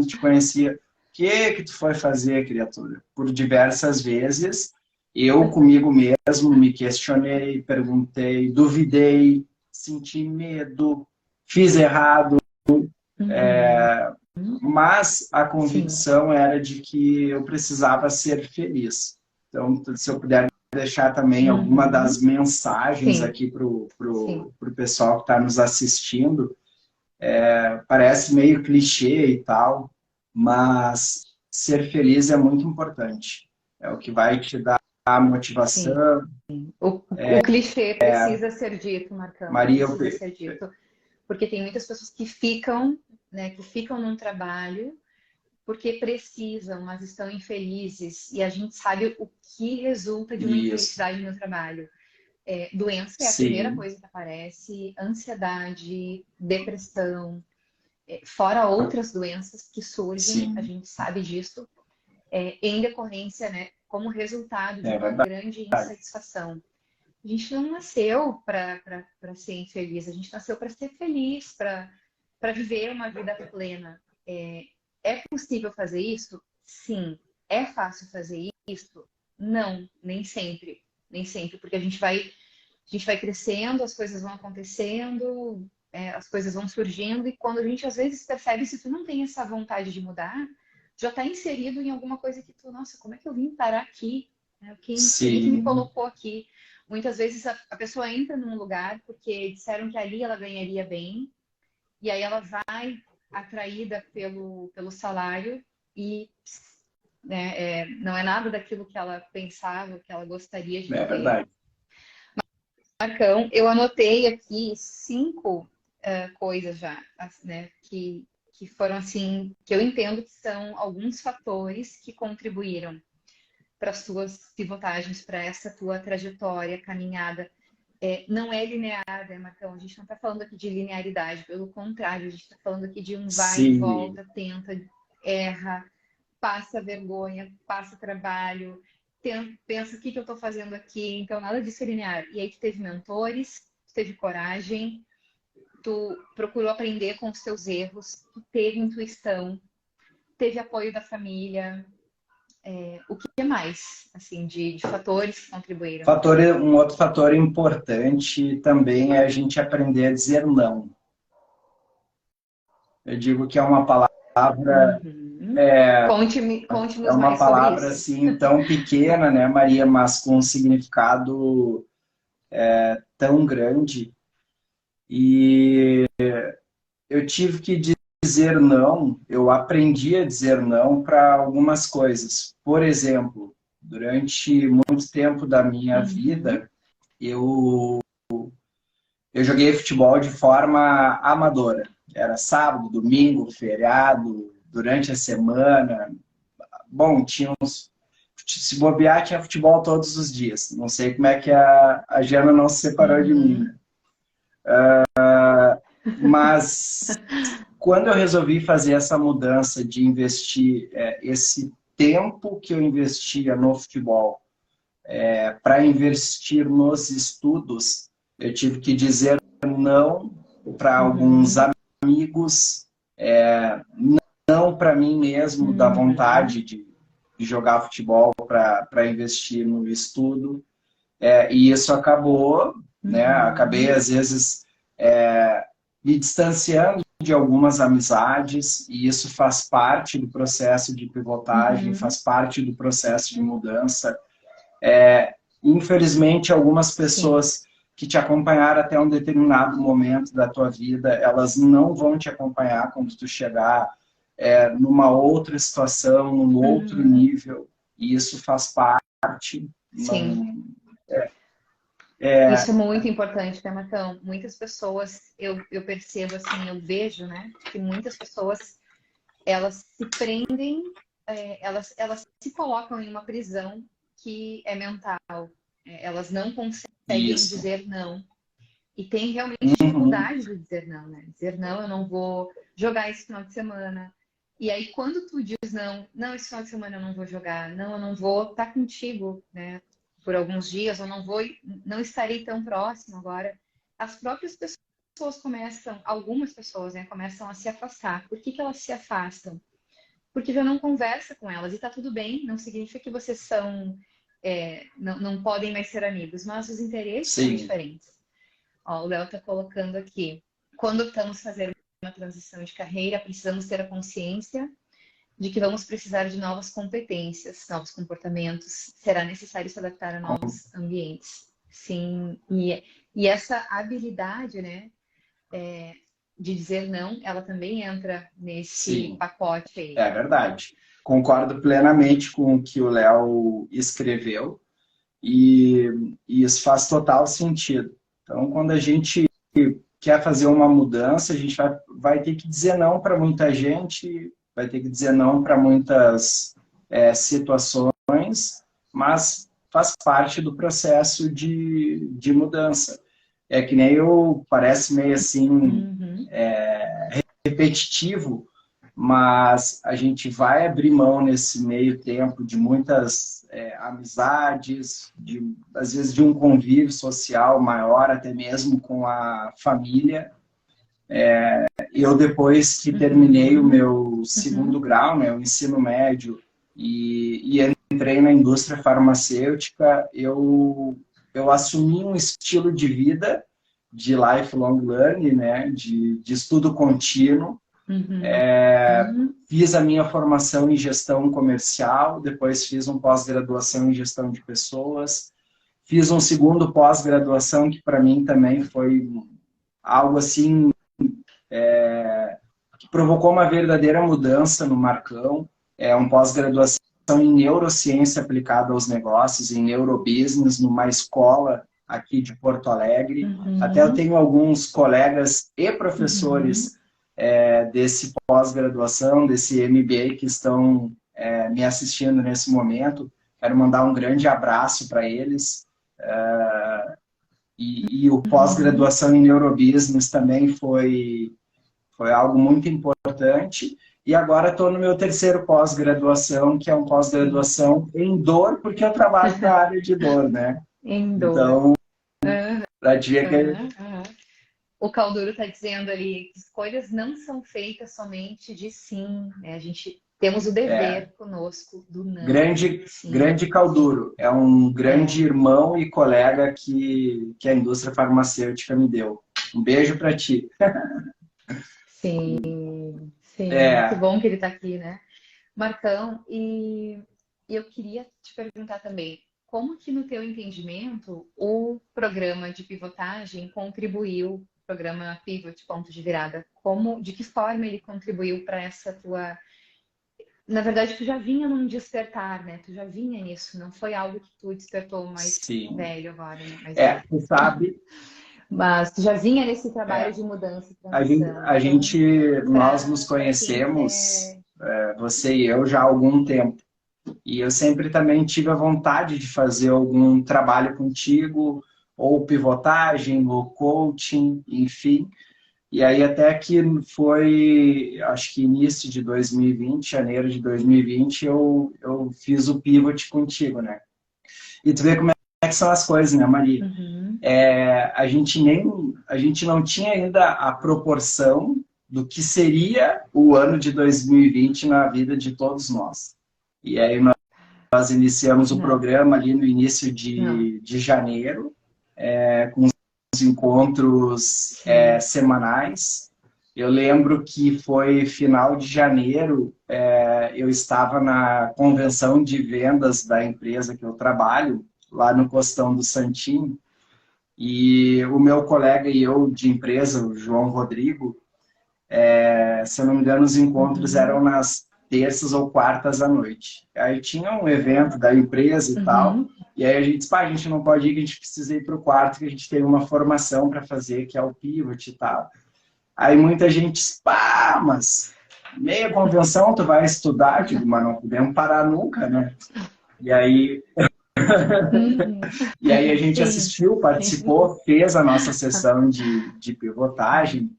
B: te conhecia. O que tu foi fazer, criatura? Por diversas vezes, eu comigo mesmo me questionei, perguntei, duvidei, senti medo, fiz errado,
C: uhum.
B: mas a
C: Sim,
B: convicção era de que eu precisava ser feliz. Então, se eu puder deixar também alguma das
C: uhum.
B: mensagens
C: Sim,
B: aqui para
C: sim,
B: o pessoal que está nos assistindo, parece meio clichê e tal, mas ser feliz é muito importante. É o que vai te dar a
C: sim.
B: motivação.
C: O clichê precisa ser dito, Marcão,
B: Maria,
C: precisa ser dito, porque tem muitas pessoas que ficam, né, que ficam num trabalho porque precisam, mas estão infelizes, e a gente sabe o que resulta de uma
B: isso,
C: infelicidade no trabalho. Doença é a primeira
B: sim,
C: coisa que aparece, ansiedade, depressão, fora outras doenças que surgem, a
B: sim,
C: gente sabe disso, em decorrência, né, como resultado de
B: é
C: uma
B: verdade.
C: grande insatisfação. A gente não nasceu para ser infeliz, a gente nasceu para ser feliz, para viver uma vida plena. É possível fazer isso? Sim. É fácil fazer isso? Não, nem sempre. Nem sempre, porque a gente vai crescendo, as coisas vão acontecendo, as coisas vão surgindo, e quando a gente às vezes percebe, se tu não tem essa vontade de mudar, já está inserido em alguma coisa que tu, nossa, como é que eu vim parar aqui? Quem que me
B: Sim,
C: colocou aqui? Muitas vezes a pessoa entra num lugar porque disseram que ali ela ganharia bem, e aí ela vai atraída pelo salário e, né, não é nada daquilo que ela pensava, que ela gostaria de
B: é
C: viver.
B: verdade.
C: Marcão, eu anotei aqui 5 coisas já, né, que foram assim, que eu entendo que são alguns fatores que contribuíram para as tuas pivotagens, para essa tua trajetória, caminhada. Não é linear, né, Marcão? A gente não está falando aqui de linearidade, pelo contrário, a gente está falando aqui de um vai e
B: Sim,
C: volta, tenta, erra, passa vergonha, passa trabalho, pensa o que eu estou fazendo aqui. Então, nada disso é linear. E aí, tu teve mentores, tu teve coragem, tu procurou aprender com os teus erros, tu teve intuição, teve apoio da família. O que mais, assim, de fatores que contribuíram?
B: Um outro fator importante também é a gente aprender a dizer não. Eu digo que é uma palavra,
C: Uhum.
B: é, é
C: Conte-nos
B: uma
C: mais sobre
B: palavra
C: isso.
B: assim tão pequena, né, Maria, mas com um significado tão grande. E eu tive que dizer não, eu aprendi a dizer não para algumas coisas. Por exemplo, durante muito tempo da minha
C: Uhum.
B: vida, eu, eu joguei futebol de forma amadora. Era sábado, domingo, feriado, durante a semana. Bom, tinha uns. Se bobear, tinha futebol todos os dias. Não sei como é que a Jana não se separou de mim,
C: Uhum.
B: né? Mas quando eu resolvi fazer essa mudança de investir esse tempo que eu investia no futebol para investir nos estudos, eu tive que dizer não para alguns
C: Uhum.
B: amigos, não para mim mesmo, da
C: Uhum.
B: vontade de jogar futebol para investir no estudo. E isso acabou, né? Acabei,
C: Uhum.
B: às vezes, me distanciando de algumas amizades, e isso faz parte do processo de pivotagem,
C: Uhum.
B: faz parte do processo de mudança. Infelizmente, algumas
C: Sim.
B: pessoas que te acompanharam até um determinado momento da tua vida, elas não vão te acompanhar quando tu chegar numa outra situação, num outro
C: Uhum.
B: nível, e isso faz parte.
C: Sim.
B: Não,
C: Isso é muito importante, né, Marcão? Muitas pessoas, eu percebo assim, eu vejo, né, que muitas pessoas, elas se prendem, elas se colocam em uma prisão que é mental. Elas não conseguem
B: isso.
C: dizer não. E tem realmente
B: Uhum.
C: dificuldade de dizer não, né? Dizer não, eu não vou jogar esse final de semana. E aí, quando tu diz não, não, esse final de semana eu não vou jogar, não, eu não vou estar contigo, né? Por alguns dias, eu não vou, não estarei tão próximo agora. As próprias pessoas começam, algumas pessoas, né, começam a se afastar. Por que que elas se afastam? Porque já não conversa com elas e tá tudo bem, não significa que vocês são, não podem mais ser amigos, mas os interesses são
B: Sim,
C: diferentes. Ó, o Léo está colocando aqui. Quando estamos fazendo uma transição de carreira, precisamos ter a consciência de que vamos precisar de novas competências, novos comportamentos. Será necessário se adaptar a novos ambientes. Sim, e essa habilidade, né, de dizer não, ela também entra nesse
B: sim,
C: pacote aí.
B: é verdade. Concordo plenamente com o que o Léo escreveu e isso faz total sentido. Então, quando a gente quer fazer uma mudança, a gente vai ter que dizer não para muita gente, vai ter que dizer não para muitas situações, mas faz parte do processo de mudança. É que nem eu, parece meio assim
C: Uhum,
B: repetitivo, mas a gente vai abrir mão nesse meio tempo de muitas amizades, às vezes de um convívio social maior, até mesmo com a família. Eu, depois que terminei o
C: uhum,
B: meu segundo
C: uhum,
B: grau, né, o ensino médio, e entrei na indústria farmacêutica, eu assumi um estilo de vida de lifelong learning, né, de estudo contínuo.
C: uhum, uhum,
B: Fiz a minha formação em gestão comercial, depois fiz um pós-graduação em gestão de pessoas, fiz um segundo pós-graduação que para mim também foi algo assim que provocou uma verdadeira mudança no Marcão. É um pós-graduação em neurociência aplicada aos negócios, em neurobusiness, numa escola aqui de Porto Alegre. Até eu
C: uhum,
B: tenho alguns colegas e
C: uhum,
B: professores desse pós-graduação, desse MBA, que estão me assistindo nesse momento. Quero mandar um grande abraço para eles. E o
C: uhum.
B: pós-graduação em neurobusiness também foi algo muito importante. E agora estou no meu terceiro pós-graduação, que é um
C: Sim.
B: pós-graduação em dor, porque eu trabalho na área de dor, né?
C: Em dor.
B: Então,
C: Aham,
B: para dizer que
C: aham. O Calduro está dizendo ali que escolhas não são feitas somente de sim, né? A gente temos o dever conosco do não.
B: Grande Calduro. É um grande irmão e colega que a indústria farmacêutica me deu. Um beijo para ti.
C: Sim, sim. Que bom que ele está aqui, né? Marcão, e eu queria te perguntar também, como que no teu entendimento o programa de pivotagem contribuiu, o programa Pivot, ponto de virada, de que forma ele contribuiu para essa tua... Na verdade, tu já vinha num despertar, né? Tu já vinha nisso, não foi algo que tu despertou mais velho agora, né? Mais velho.
B: Tu sabe...
C: Mas tu já vinha nesse trabalho de mudança e transição.
B: Nós nos conhecemos, você e eu, já há algum tempo. E eu sempre também tive a vontade de fazer algum trabalho contigo, ou pivotagem, ou coaching, enfim. E aí até que foi, acho que início de 2020, janeiro de 2020, eu fiz o pivot contigo, né? E tu vê como é que são as coisas, né, Maria?
C: Uhum.
B: A gente não tinha ainda a proporção do que seria o ano de 2020 na vida de todos nós. E aí nós iniciamos o programa ali no início de janeiro, com os encontros semanais. Eu lembro que foi final de janeiro, eu estava na convenção de vendas da empresa que eu trabalho, lá no Costão do Santinho, e o meu colega e eu de empresa, o João Rodrigo, se eu não me engano, os encontros eram nas terças ou quartas à noite. Aí tinha um evento da empresa e tal, e aí a gente disse, a gente não pode ir, que a gente precisa ir para o quarto, que a gente tem uma formação para fazer, que é o Pivot e tal. Aí muita gente disse, mas meia convenção tu vai estudar? Eu digo, mas não podemos parar nunca, né? E aí... E aí a gente assistiu, participou, fez a nossa sessão de pivotagem,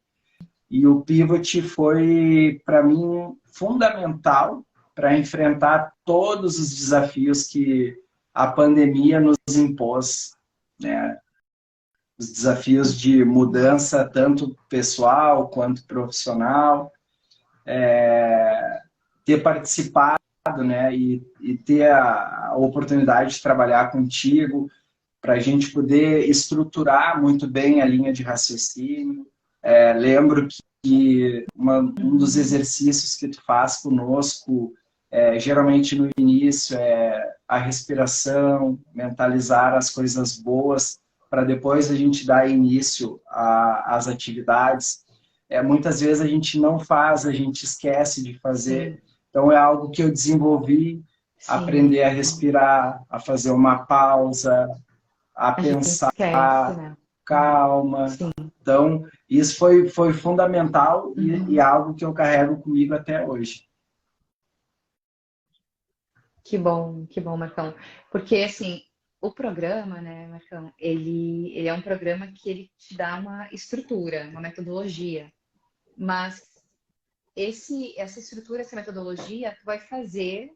B: e o pivot foi, para mim, fundamental para enfrentar todos os desafios que a pandemia nos impôs, né? Os desafios de mudança, tanto pessoal quanto profissional, ter participado, né, e ter a oportunidade de trabalhar contigo para a gente poder estruturar muito bem a linha de raciocínio. Lembro que um dos exercícios que tu faz conosco, geralmente no início, é a respiração, mentalizar as coisas boas, para depois a gente dar início às atividades. Muitas vezes a gente não faz, a gente esquece de fazer. Sim. Então é algo que eu desenvolvi, aprender a respirar, a fazer uma pausa, a pensar, esquece, né? Calma. Sim. Então, isso foi fundamental e algo que eu carrego comigo até hoje.
C: Que bom, Marcão. Porque, assim, o programa, né, Marcão, ele é um programa que ele te dá uma estrutura, uma metodologia. Mas essa estrutura, essa metodologia, tu vai fazer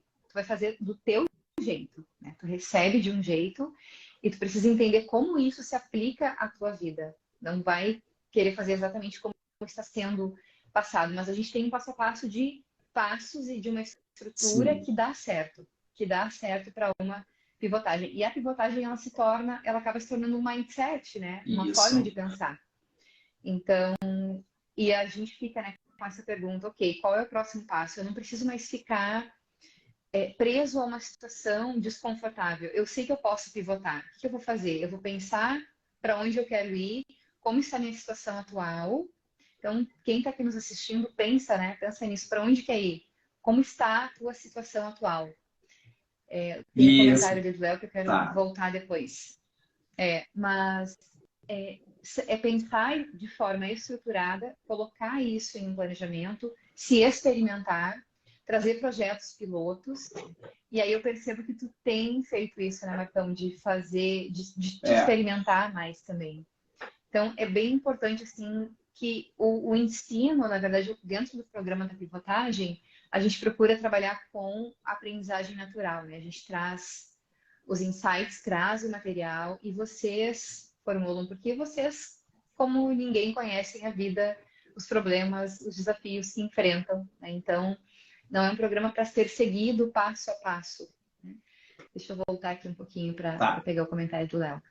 C: do teu jeito, né? Tu recebe de um jeito e tu precisa entender como isso se aplica à tua vida. Não vai querer fazer exatamente como está sendo passado, mas a gente tem um passo a passo de passos e de uma estrutura que dá certo para uma pivotagem. E a pivotagem, ela acaba se tornando um mindset, né? Uma forma de pensar. Então, e a gente fica, né, com essa pergunta, ok, qual é o próximo passo? Eu não preciso mais ficar preso a uma situação desconfortável. Eu sei que eu posso pivotar. O que eu vou fazer? Eu vou pensar para onde eu quero ir, como está a minha situação atual. Então, quem está aqui nos assistindo, pensa nisso, para onde quer ir? Como está a tua situação atual? Tem um comentário do Léo que eu quero voltar depois. Mas pensar de forma estruturada, colocar isso em um planejamento, se experimentar, trazer projetos pilotos. E aí eu percebo que tu tem feito isso, né, Marcão, de fazer, de experimentar mais também. Então, é bem importante, assim, que o ensino, na verdade, dentro do programa da pivotagem, a gente procura trabalhar com aprendizagem natural, né? A gente traz os insights, traz o material e vocês formulam, porque vocês, como ninguém, conhecem a vida, os problemas, os desafios que enfrentam, né? Então, Não é um programa para ser seguido passo a passo. Deixa eu voltar aqui um pouquinho para pegar o comentário do Léo.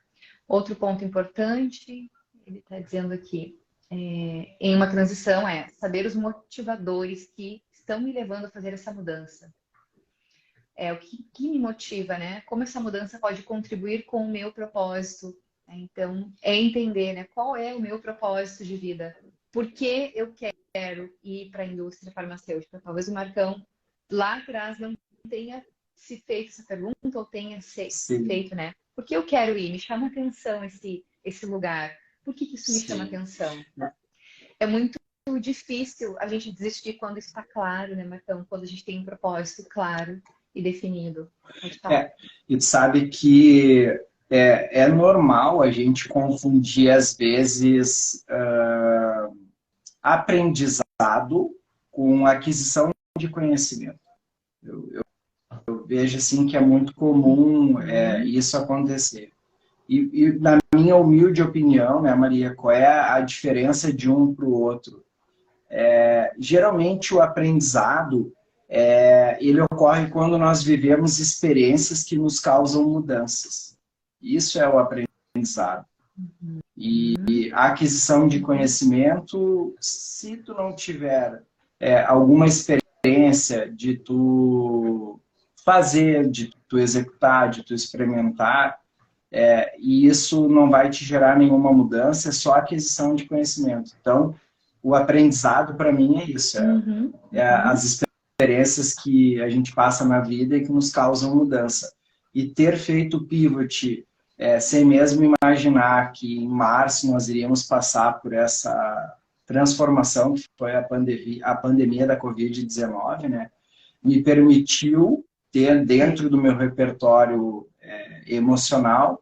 C: Outro ponto importante, ele está dizendo aqui, em uma transição saber os motivadores que estão me levando a fazer essa mudança. O que me motiva, né? Como essa mudança pode contribuir com o meu propósito. Então, entender, né? Qual é o meu propósito de vida. Por que eu quero ir para a indústria farmacêutica? Talvez o Marcão lá atrás não tenha se feito essa pergunta ou tenha feito, né? Por que eu quero ir? Me chama atenção esse lugar. Por que isso me chama atenção? É muito difícil a gente desistir quando está claro, né, Marcão? Quando a gente tem um propósito claro e definido. Pode falar.
B: E tu sabe que é normal a gente confundir, às vezes, aprendizado com aquisição de conhecimento. Eu vejo assim que é muito comum isso acontecer. E na minha humilde opinião, né, Maria, qual é a diferença de um para o outro? Geralmente o aprendizado ele ocorre quando nós vivemos experiências que nos causam mudanças. Isso é o aprendizado. E a aquisição de conhecimento, se tu não tiver alguma experiência de tu fazer, de tu executar, de tu experimentar, e isso não vai te gerar nenhuma mudança, é só aquisição de conhecimento. Então, o aprendizado, para mim, é isso. As experiências que a gente passa na vida e que nos causam mudança. E ter feito o pivot, sem mesmo imaginar que em março nós iríamos passar por essa transformação, que foi a pandemia da Covid-19, né? Me permitiu ter dentro do meu repertório emocional,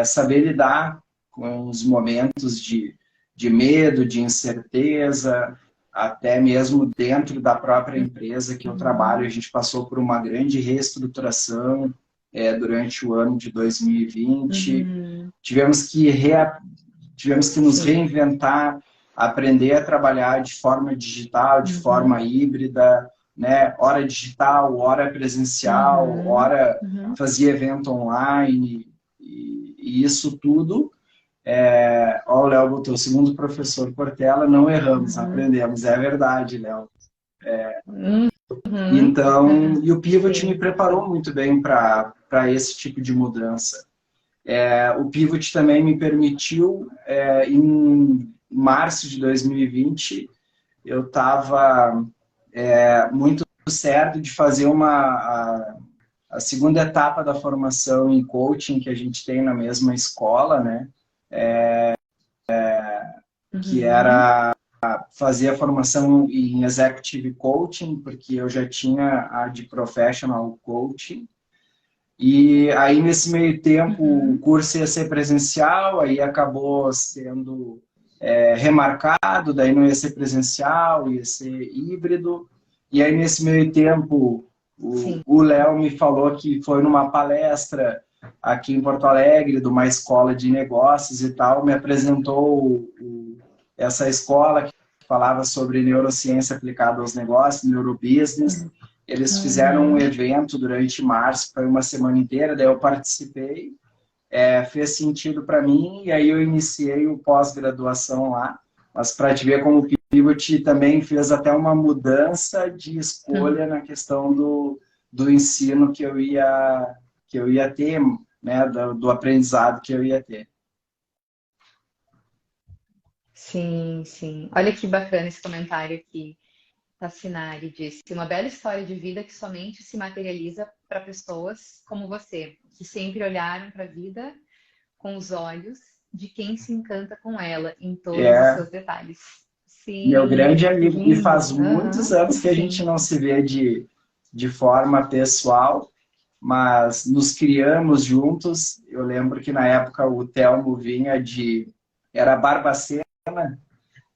B: saber lidar com os momentos de medo, de incerteza, até mesmo dentro da própria empresa que eu trabalho. A gente passou por uma grande reestruturação durante o ano de 2020. Tivemos que nos reinventar, aprender a trabalhar de forma digital, de forma híbrida, né? Hora digital, hora presencial, hora fazia evento online, e isso tudo. O Léo botou, segundo o professor Portela, não erramos, aprendemos. É verdade, Léo. Então, e o Pivot me preparou muito bem para esse tipo de mudança. O Pivot também me permitiu, em março de 2020, eu estava muito certo de fazer a segunda etapa da formação em coaching que a gente tem na mesma escola, né? Que era fazer a formação em Executive Coaching, porque eu já tinha a de Professional Coaching. E aí, nesse meio tempo, o curso ia ser presencial, aí acabou sendo remarcado, daí não ia ser presencial, ia ser híbrido. E aí, nesse meio tempo, o Léo me falou que foi numa palestra aqui em Porto Alegre, de uma escola de negócios e tal, me apresentou essa escola que falava sobre neurociência aplicada aos negócios, neurobusiness. Eles fizeram um evento durante março, foi uma semana inteira, daí eu participei, fez sentido para mim, e aí eu iniciei o pós-graduação lá. Mas para te ver como o Pivot também fez até uma mudança de escolha na questão do ensino que eu ia ter, né, do aprendizado que eu ia ter.
C: Sim, sim. Olha que bacana esse comentário aqui. Tassinari disse, uma bela história de vida que somente se materializa para pessoas como você, que sempre olharam para a vida com os olhos de quem se encanta com ela, em todos os seus detalhes. Sim,
B: meu grande amigo,
C: lindo.
B: e faz muitos anos que a gente não se vê de forma pessoal, mas nos criamos juntos. Eu lembro que na época o Telmo vinha era Barbacena,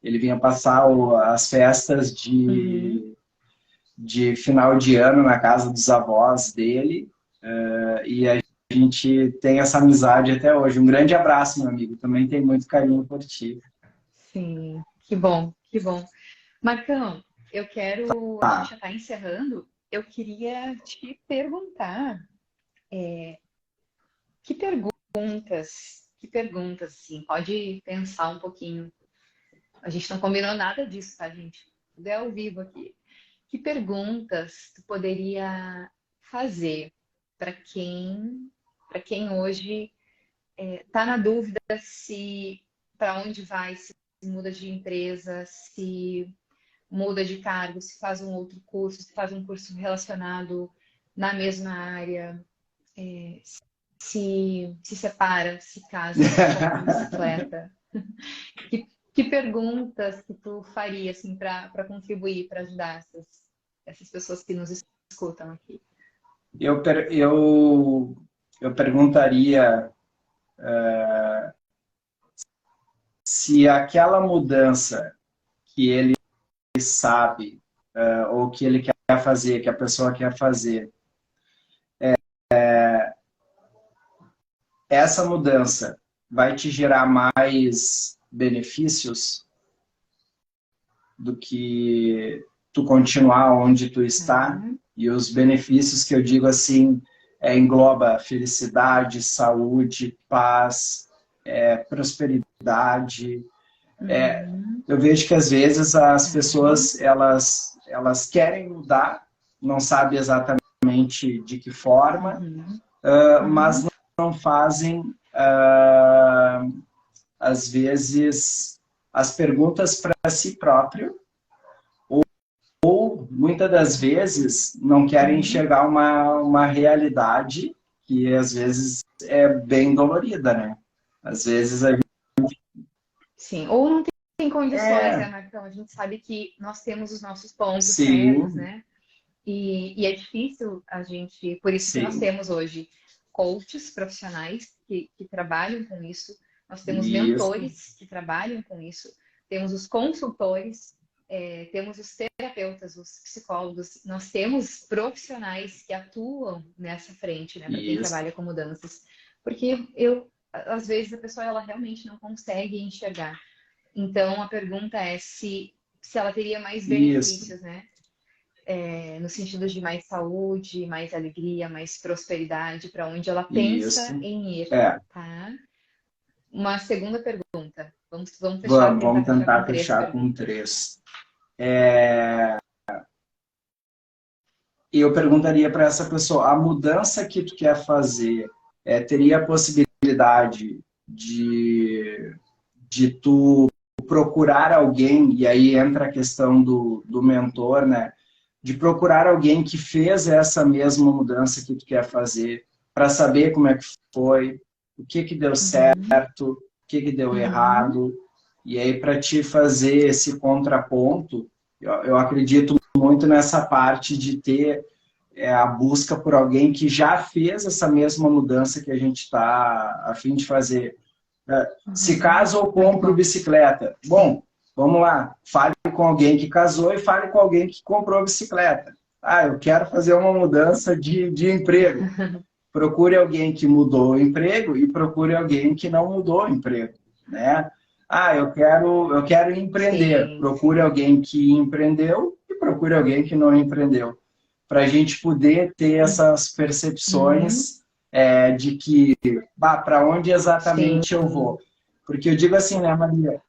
B: ele vinha passar as festas de final de ano na casa dos avós dele, e a gente tem essa amizade até hoje. Um grande abraço, meu amigo, também tem muito carinho por ti.
C: Sim, que bom, que bom. Marcão, eu quero, a gente já está encerrando, eu queria te perguntar, que perguntas, assim, pode pensar um pouquinho. A gente não combinou nada disso, tá, gente? Tudo é ao vivo aqui. Que perguntas tu poderia fazer para quem hoje está na dúvida se para onde vai, se muda de empresa, se muda de cargo, se faz um outro curso, se faz um curso relacionado na mesma área, se separa, se casa, se compra bicicleta. Que perguntas que tu faria assim para contribuir, para ajudar essas pessoas que nos escutam aqui?
B: Eu perguntaria se aquela mudança que ele sabe ou que ele quer fazer, que a pessoa quer fazer, essa mudança vai te gerar mais benefícios do que tu continuar onde tu está. E os benefícios que eu digo assim, engloba felicidade, saúde, paz, prosperidade. Eu vejo que às vezes as pessoas elas querem mudar, não sabem exatamente de que forma, mas não fazem às vezes as perguntas para si próprio, ou muitas das vezes não querem enxergar uma realidade que às vezes é bem dolorida, né? Às vezes a gente...
C: Sim, ou não tem condições, né, Marcão? A gente sabe que nós temos os nossos pontos cegos, né? E é difícil a gente... Por isso que nós temos hoje coaches profissionais que trabalham com isso, nós temos mentores que trabalham com isso, temos os consultores, temos os terapeutas, os psicólogos, nós temos profissionais que atuam nessa frente, né, para quem trabalha com mudanças. Porque às vezes a pessoa ela realmente não consegue enxergar. Então a pergunta é se ela teria mais benefícios, né? No sentido de mais saúde, mais alegria, mais prosperidade, para onde ela pensa em ir, tá? Uma segunda pergunta. Vamos fechar,
B: Vamos tentar
C: com
B: fechar com 3. E eu perguntaria para essa pessoa, a mudança que tu quer fazer, teria a possibilidade de tu procurar alguém, e aí entra a questão do mentor, né? De procurar alguém que fez essa mesma mudança que tu quer fazer, para saber como é que foi, o que deu certo, o que deu errado, e aí para te fazer esse contraponto, eu acredito muito nessa parte de ter a busca por alguém que já fez essa mesma mudança que a gente está a fim de fazer. Se casa ou compro bicicleta? Bom, vamos lá, fale com alguém que casou e fale com alguém que comprou bicicleta. Eu quero fazer uma mudança de emprego. Procure alguém que mudou o emprego e procure alguém que não mudou o emprego, né? Eu quero empreender. Procure alguém que empreendeu e procure alguém que não empreendeu. Para a gente poder ter essas percepções de que, para onde exatamente eu vou. Porque eu digo assim, né, Maria?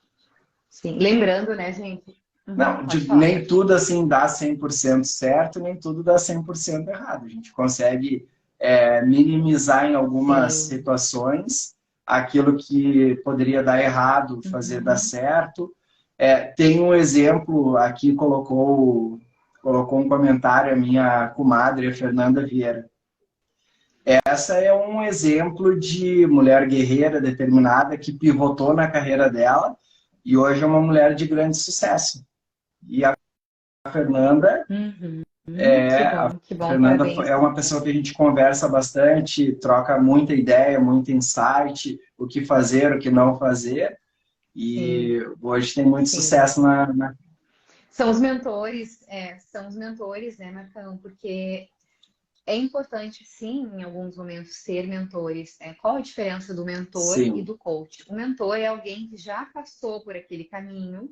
C: Sim, lembrando, né, gente?
B: Não, nem tudo assim dá 100% certo, nem tudo dá 100% errado. A gente consegue minimizar em algumas situações aquilo que poderia dar errado, fazer dar certo. Tem um exemplo aqui, colocou um comentário a minha comadre, a Fernanda Vieira. Essa é um exemplo de mulher guerreira, determinada, que pivotou na carreira dela e hoje é uma mulher de grande sucesso. E a Fernanda,
C: que bom,
B: Fernanda
C: parabéns.
B: É uma pessoa que a gente conversa bastante, troca muita ideia, muito insight, o que fazer, o que não fazer. E hoje tem muito sucesso na...
C: São os mentores, né, Marcão? Porque é importante, sim, em alguns momentos, ser mentores. Qual a diferença do mentor e do coach? O mentor é alguém que já passou por aquele caminho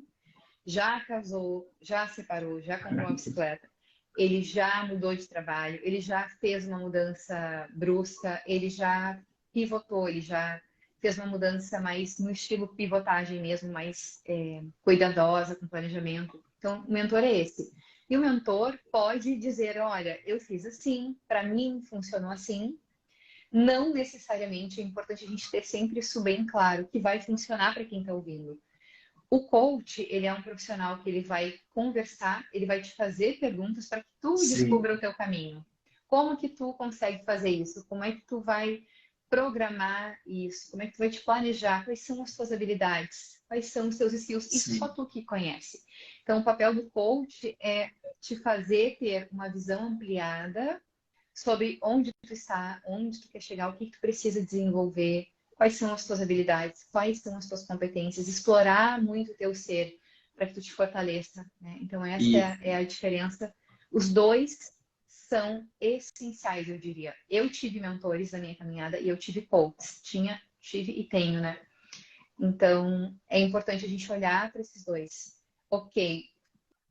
C: já casou, já separou, já comprou uma bicicleta, ele já mudou de trabalho, ele já fez uma mudança brusca, ele já pivotou, ele já fez uma mudança mais no estilo pivotagem mesmo, mais cuidadosa, com planejamento. Então, o mentor é esse. E o mentor pode dizer, olha, eu fiz assim, para mim funcionou assim. Não necessariamente, é importante a gente ter sempre isso bem claro, que vai funcionar para quem está ouvindo. O coach, ele é um profissional que ele vai conversar, ele vai te fazer perguntas para que tu descubra o teu caminho. Como que tu consegue fazer isso? Como é que tu vai programar isso? Como é que tu vai te planejar? Quais são as tuas habilidades? Quais são os teus skills? Isso só tu que conhece. Então, o papel do coach é te fazer ter uma visão ampliada sobre onde tu está, onde tu quer chegar, o que tu precisa desenvolver, quais são as tuas habilidades, quais são as tuas competências, explorar muito o teu ser para que tu te fortaleça, né? Então essa é a diferença. Os dois são essenciais, eu diria. Eu tive mentores na minha caminhada e eu tive coaches. Tive e tenho, né? Então é importante a gente olhar para esses dois. Ok.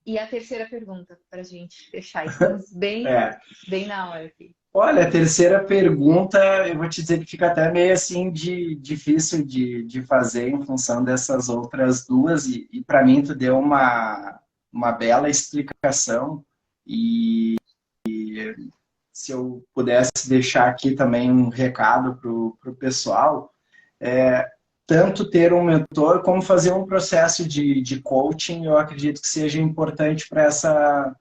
C: E a terceira pergunta, para a gente fechar. Estamos bem na hora aqui.
B: Olha, a terceira pergunta, eu vou te dizer que fica até meio assim difícil de fazer em função dessas outras duas. E para mim, tu deu uma bela explicação. E se eu pudesse deixar aqui também um recado para o pessoal, tanto ter um mentor como fazer um processo de coaching, eu acredito que seja importante para essa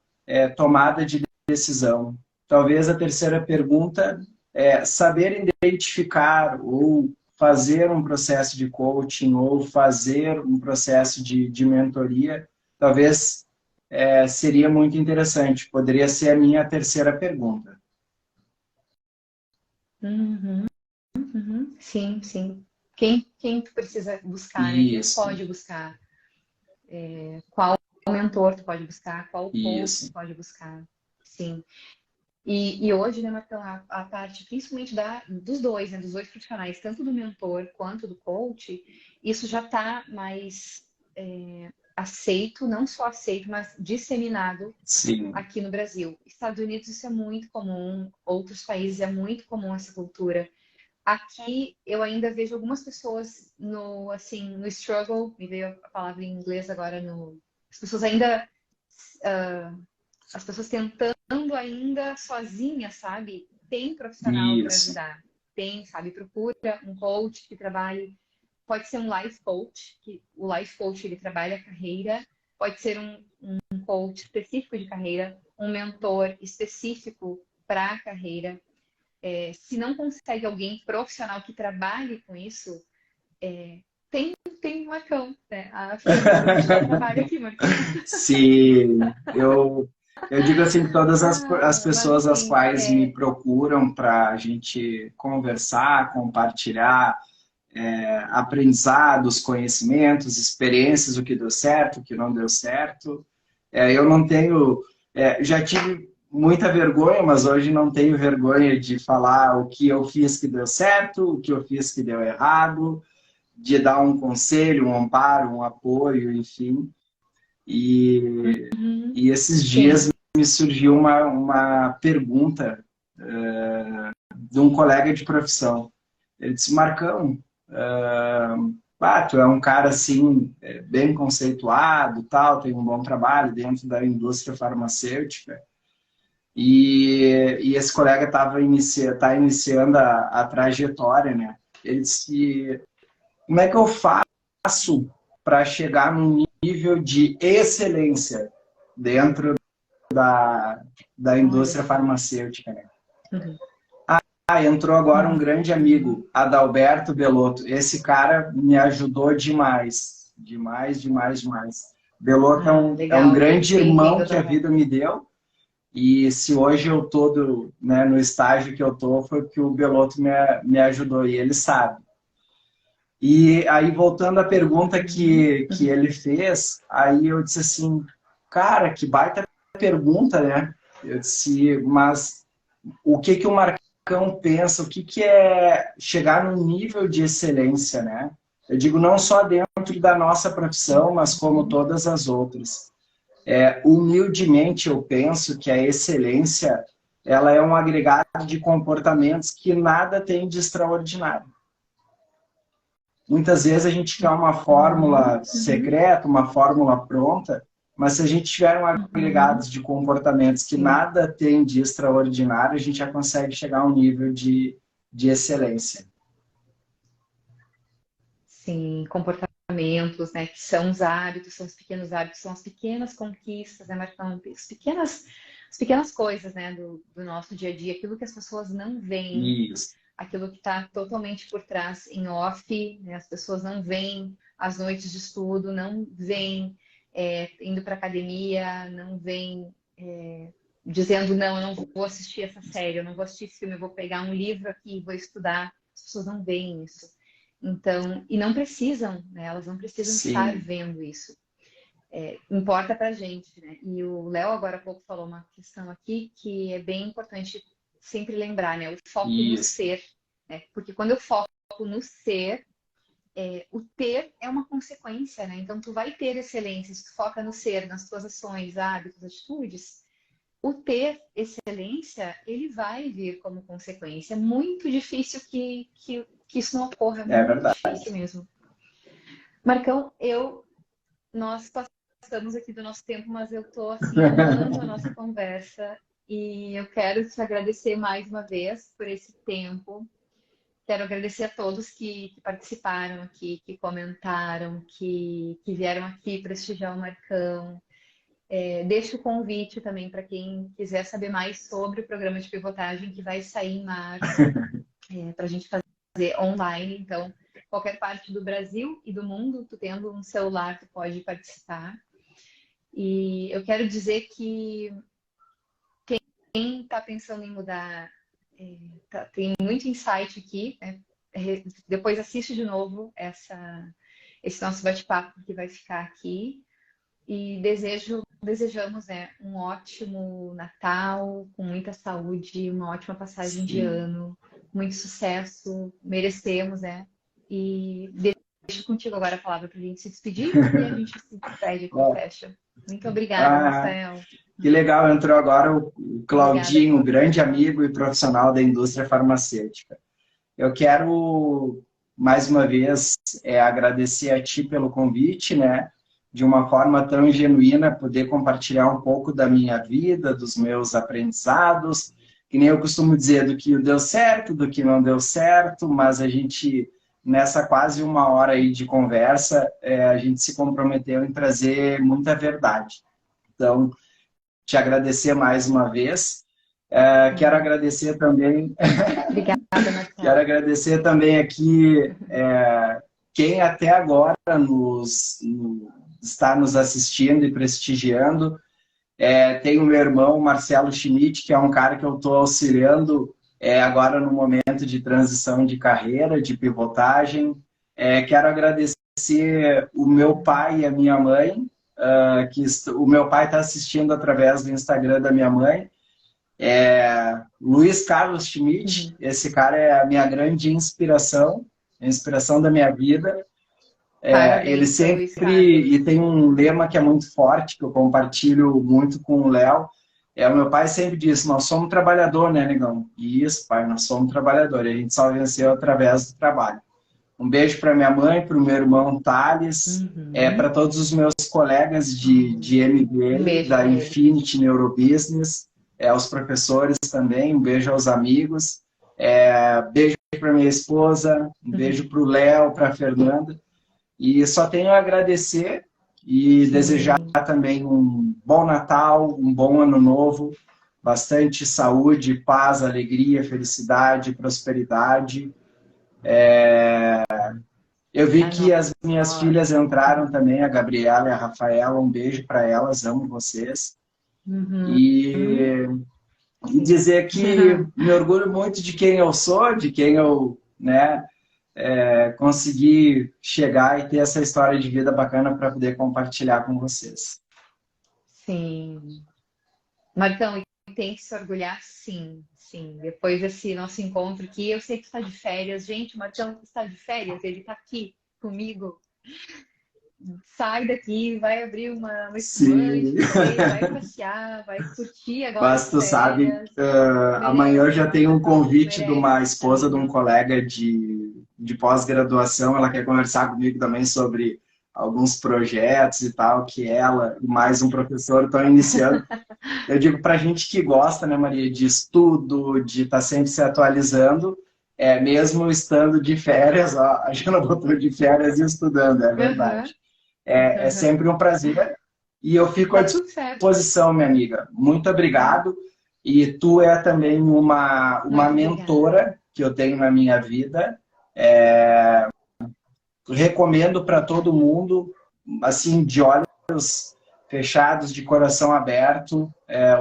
B: tomada de decisão. Talvez a terceira pergunta é saber identificar ou fazer um processo de coaching ou fazer um processo de mentoria, talvez seria muito interessante. Poderia ser a minha terceira pergunta.
C: Sim, sim. Quem tu precisa buscar, né? Quem pode buscar? Qual mentor tu pode buscar? Qual coach tu pode buscar? Sim. E hoje, né, Marcão, a parte principalmente dos dois, né, dos dois profissionais, tanto do mentor quanto do coach, isso já está mais aceito, não só aceito, mas disseminado aqui no Brasil. Estados Unidos isso é muito comum, outros países é muito comum essa cultura. Aqui eu ainda vejo algumas pessoas no struggle, me veio a palavra em inglês agora, as pessoas ainda... as pessoas tentando ainda sozinhas, sabe? Tem profissional para ajudar. Tem, sabe? Procura um coach que trabalhe. Pode ser um life coach, que o life coach ele trabalha a carreira. Pode ser um coach específico de carreira, um mentor específico para a carreira. Se não consegue alguém profissional que trabalhe com isso, tem o Marcão, né? A trabalha aqui, Marcão.
B: Sim, eu digo assim que todas as pessoas as quais me procuram para a gente conversar, compartilhar aprendizados, conhecimentos, experiências, o que deu certo, o que não deu certo. Eu não tenho... já tive muita vergonha, mas hoje não tenho vergonha de falar o que eu fiz que deu certo, o que eu fiz que deu errado, de dar um conselho, um amparo, um apoio, enfim. E esses dias me surgiu uma pergunta de um colega de profissão. Ele disse, Marcão, tu é um cara assim, bem conceituado, tal, tem um bom trabalho dentro da indústria farmacêutica. E esse colega tá iniciando a trajetória, né? Ele disse, como é que eu faço para chegar num nível de excelência dentro da indústria farmacêutica, né? Entrou agora um grande amigo, Adalberto Belotto. Esse cara me ajudou demais. Demais. Belotto é um grande irmão que a vida me deu. E se hoje eu tô no estágio que eu tô, foi porque o Belotto me ajudou, e ele sabe. E aí, voltando à pergunta que ele fez, aí eu disse assim, cara, que baita pergunta, né? Eu disse, mas o que o Marcão pensa, o que é chegar num nível de excelência, né? Eu digo não só dentro da nossa profissão, mas como todas as outras. Humildemente, eu penso que a excelência ela é um agregado de comportamentos que nada tem de extraordinário. Muitas vezes a gente quer uma fórmula secreta, uma fórmula pronta, mas se a gente tiver um agregado de comportamentos que nada tem de extraordinário, a gente já consegue chegar a um nível de excelência.
C: Sim, comportamentos, né? Que são os hábitos, são os pequenos hábitos, são as pequenas conquistas, né, Marcão? As pequenas coisas, né, do nosso dia a dia, aquilo que as pessoas não veem,
B: Isso.
C: aquilo que está totalmente por trás em off, né? As pessoas não veem as noites de estudo, não veem indo para academia, não veem dizendo, não, eu não vou assistir essa série, eu não vou assistir esse filme, eu vou pegar um livro aqui e vou estudar. As pessoas não veem isso. Então, e não precisam, né? Elas não precisam estar vendo isso. Importa pra gente, né? E o Léo agora há pouco falou uma questão aqui que é bem importante sempre lembrar, né? O foco no ser, né? Porque quando eu foco no ser, o ter é uma consequência, né? Então, tu vai ter excelência se tu foca no ser, nas tuas ações, hábitos, atitudes. O ter excelência, ele vai vir como consequência. É muito difícil que isso não ocorra. É muito difícil mesmo. Marcão, nós passamos aqui do nosso tempo, mas eu tô assim, amando a nossa conversa e eu quero te agradecer mais uma vez por esse tempo. Quero agradecer a todos que participaram aqui, que comentaram, que vieram aqui prestigiar o Marcão. Deixo o convite também para quem quiser saber mais sobre o programa de pivotagem que vai sair em março, para a gente fazer online. Então, qualquer parte do Brasil e do mundo, tu tendo um celular, tu pode participar. E eu quero dizer que quem está pensando em mudar, tem muito insight aqui, né? Depois assiste de novo esse nosso bate-papo que vai ficar aqui. E desejamos, né, um ótimo Natal, com muita saúde, uma ótima passagem de ano, muito sucesso, merecemos, né? E deixo contigo agora a palavra para a gente se despedir e a gente se despede com fecha. Muito obrigada, Marcelo.
B: Que legal, entrou agora o Claudinho, um grande amigo e profissional da indústria farmacêutica. Eu quero, mais uma vez, agradecer a ti pelo convite, né? De uma forma tão genuína, poder compartilhar um pouco da minha vida, dos meus aprendizados, que nem eu costumo dizer, do que deu certo, do que não deu certo, mas a gente, nessa quase uma hora aí de conversa, a gente se comprometeu em trazer muita verdade. Então, te agradecer mais uma vez. Quero agradecer também...
C: Obrigada, Marcelo.
B: Quero agradecer também aqui quem até agora está nos assistindo e prestigiando. Tem o meu irmão, Marcelo Schmidt, que é um cara que eu estou auxiliando agora no momento de transição de carreira, de pivotagem. Quero agradecer o meu pai e a minha mãe, o meu pai está assistindo através do Instagram da minha mãe. Luiz Carlos Schmidt, esse cara é a minha grande inspiração, a inspiração da minha vida. Ele sempre, e tem um lema que é muito forte, que eu compartilho muito com o Léo, o meu pai sempre disse, nós somos trabalhador, né, negão? Isso, pai, nós somos trabalhador, e a gente só venceu através do trabalho. Um beijo para minha mãe, para o meu irmão Thales, para todos os meus colegas de MBA, da Infinity Neurobusiness, aos professores também, um beijo aos amigos, beijo para minha esposa, um beijo para o Léo, para a Fernanda. E só tenho a agradecer e desejar também um bom Natal, um bom Ano Novo, bastante saúde, paz, alegria, felicidade, prosperidade. Eu vi que as minhas filhas entraram também, a Gabriela e a Rafaela, um beijo para elas, amo vocês. E dizer que me orgulho muito de quem eu sou, de quem eu, né, consegui chegar e ter essa história de vida bacana para poder compartilhar com vocês.
C: Sim. Marcão, tem que se orgulhar, sim. Sim. Depois desse nosso encontro aqui, eu sei que está de férias. Gente, o Marcão está de férias, ele está aqui comigo, sai daqui, vai abrir uma
B: Sim.
C: espumante, vai passear, vai curtir agora
B: Mas
C: as
B: tu sabe,
C: férias.
B: amanhã eu já
C: Merece,
B: tenho um convite de uma
C: merece,
B: esposa de um
C: amiga.
B: colega de pós-graduação. Ela quer conversar comigo também sobre alguns projetos e tal, que ela e mais um professor estão iniciando. Eu digo para gente que gosta, né, Maria, de estudo, de estar sempre se atualizando, mesmo estando de férias, ó, a Jana botou de férias e estudando, é
C: Aham,
B: verdade. É
C: aham.
B: sempre um prazer e eu fico à
C: Tá tudo certo.
B: disposição, minha amiga. Muito obrigado. E tu é também uma
C: Muito obrigada.
B: mentora que eu tenho na minha vida. Recomendo para todo mundo, assim, de olhos fechados, de coração aberto,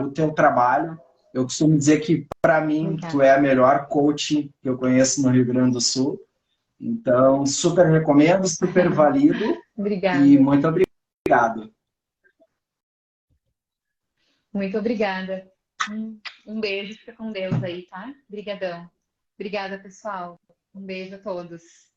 B: o teu trabalho. Eu costumo dizer que, para mim, tu é
C: Obrigada.
B: a melhor coach que eu conheço no Rio Grande do Sul. Então, super recomendo, super valido e
C: Obrigada.
B: muito obrigado.
C: Muito obrigada. Um beijo, fica com Deus aí, tá? Obrigadão. Obrigada, pessoal. Um beijo a todos.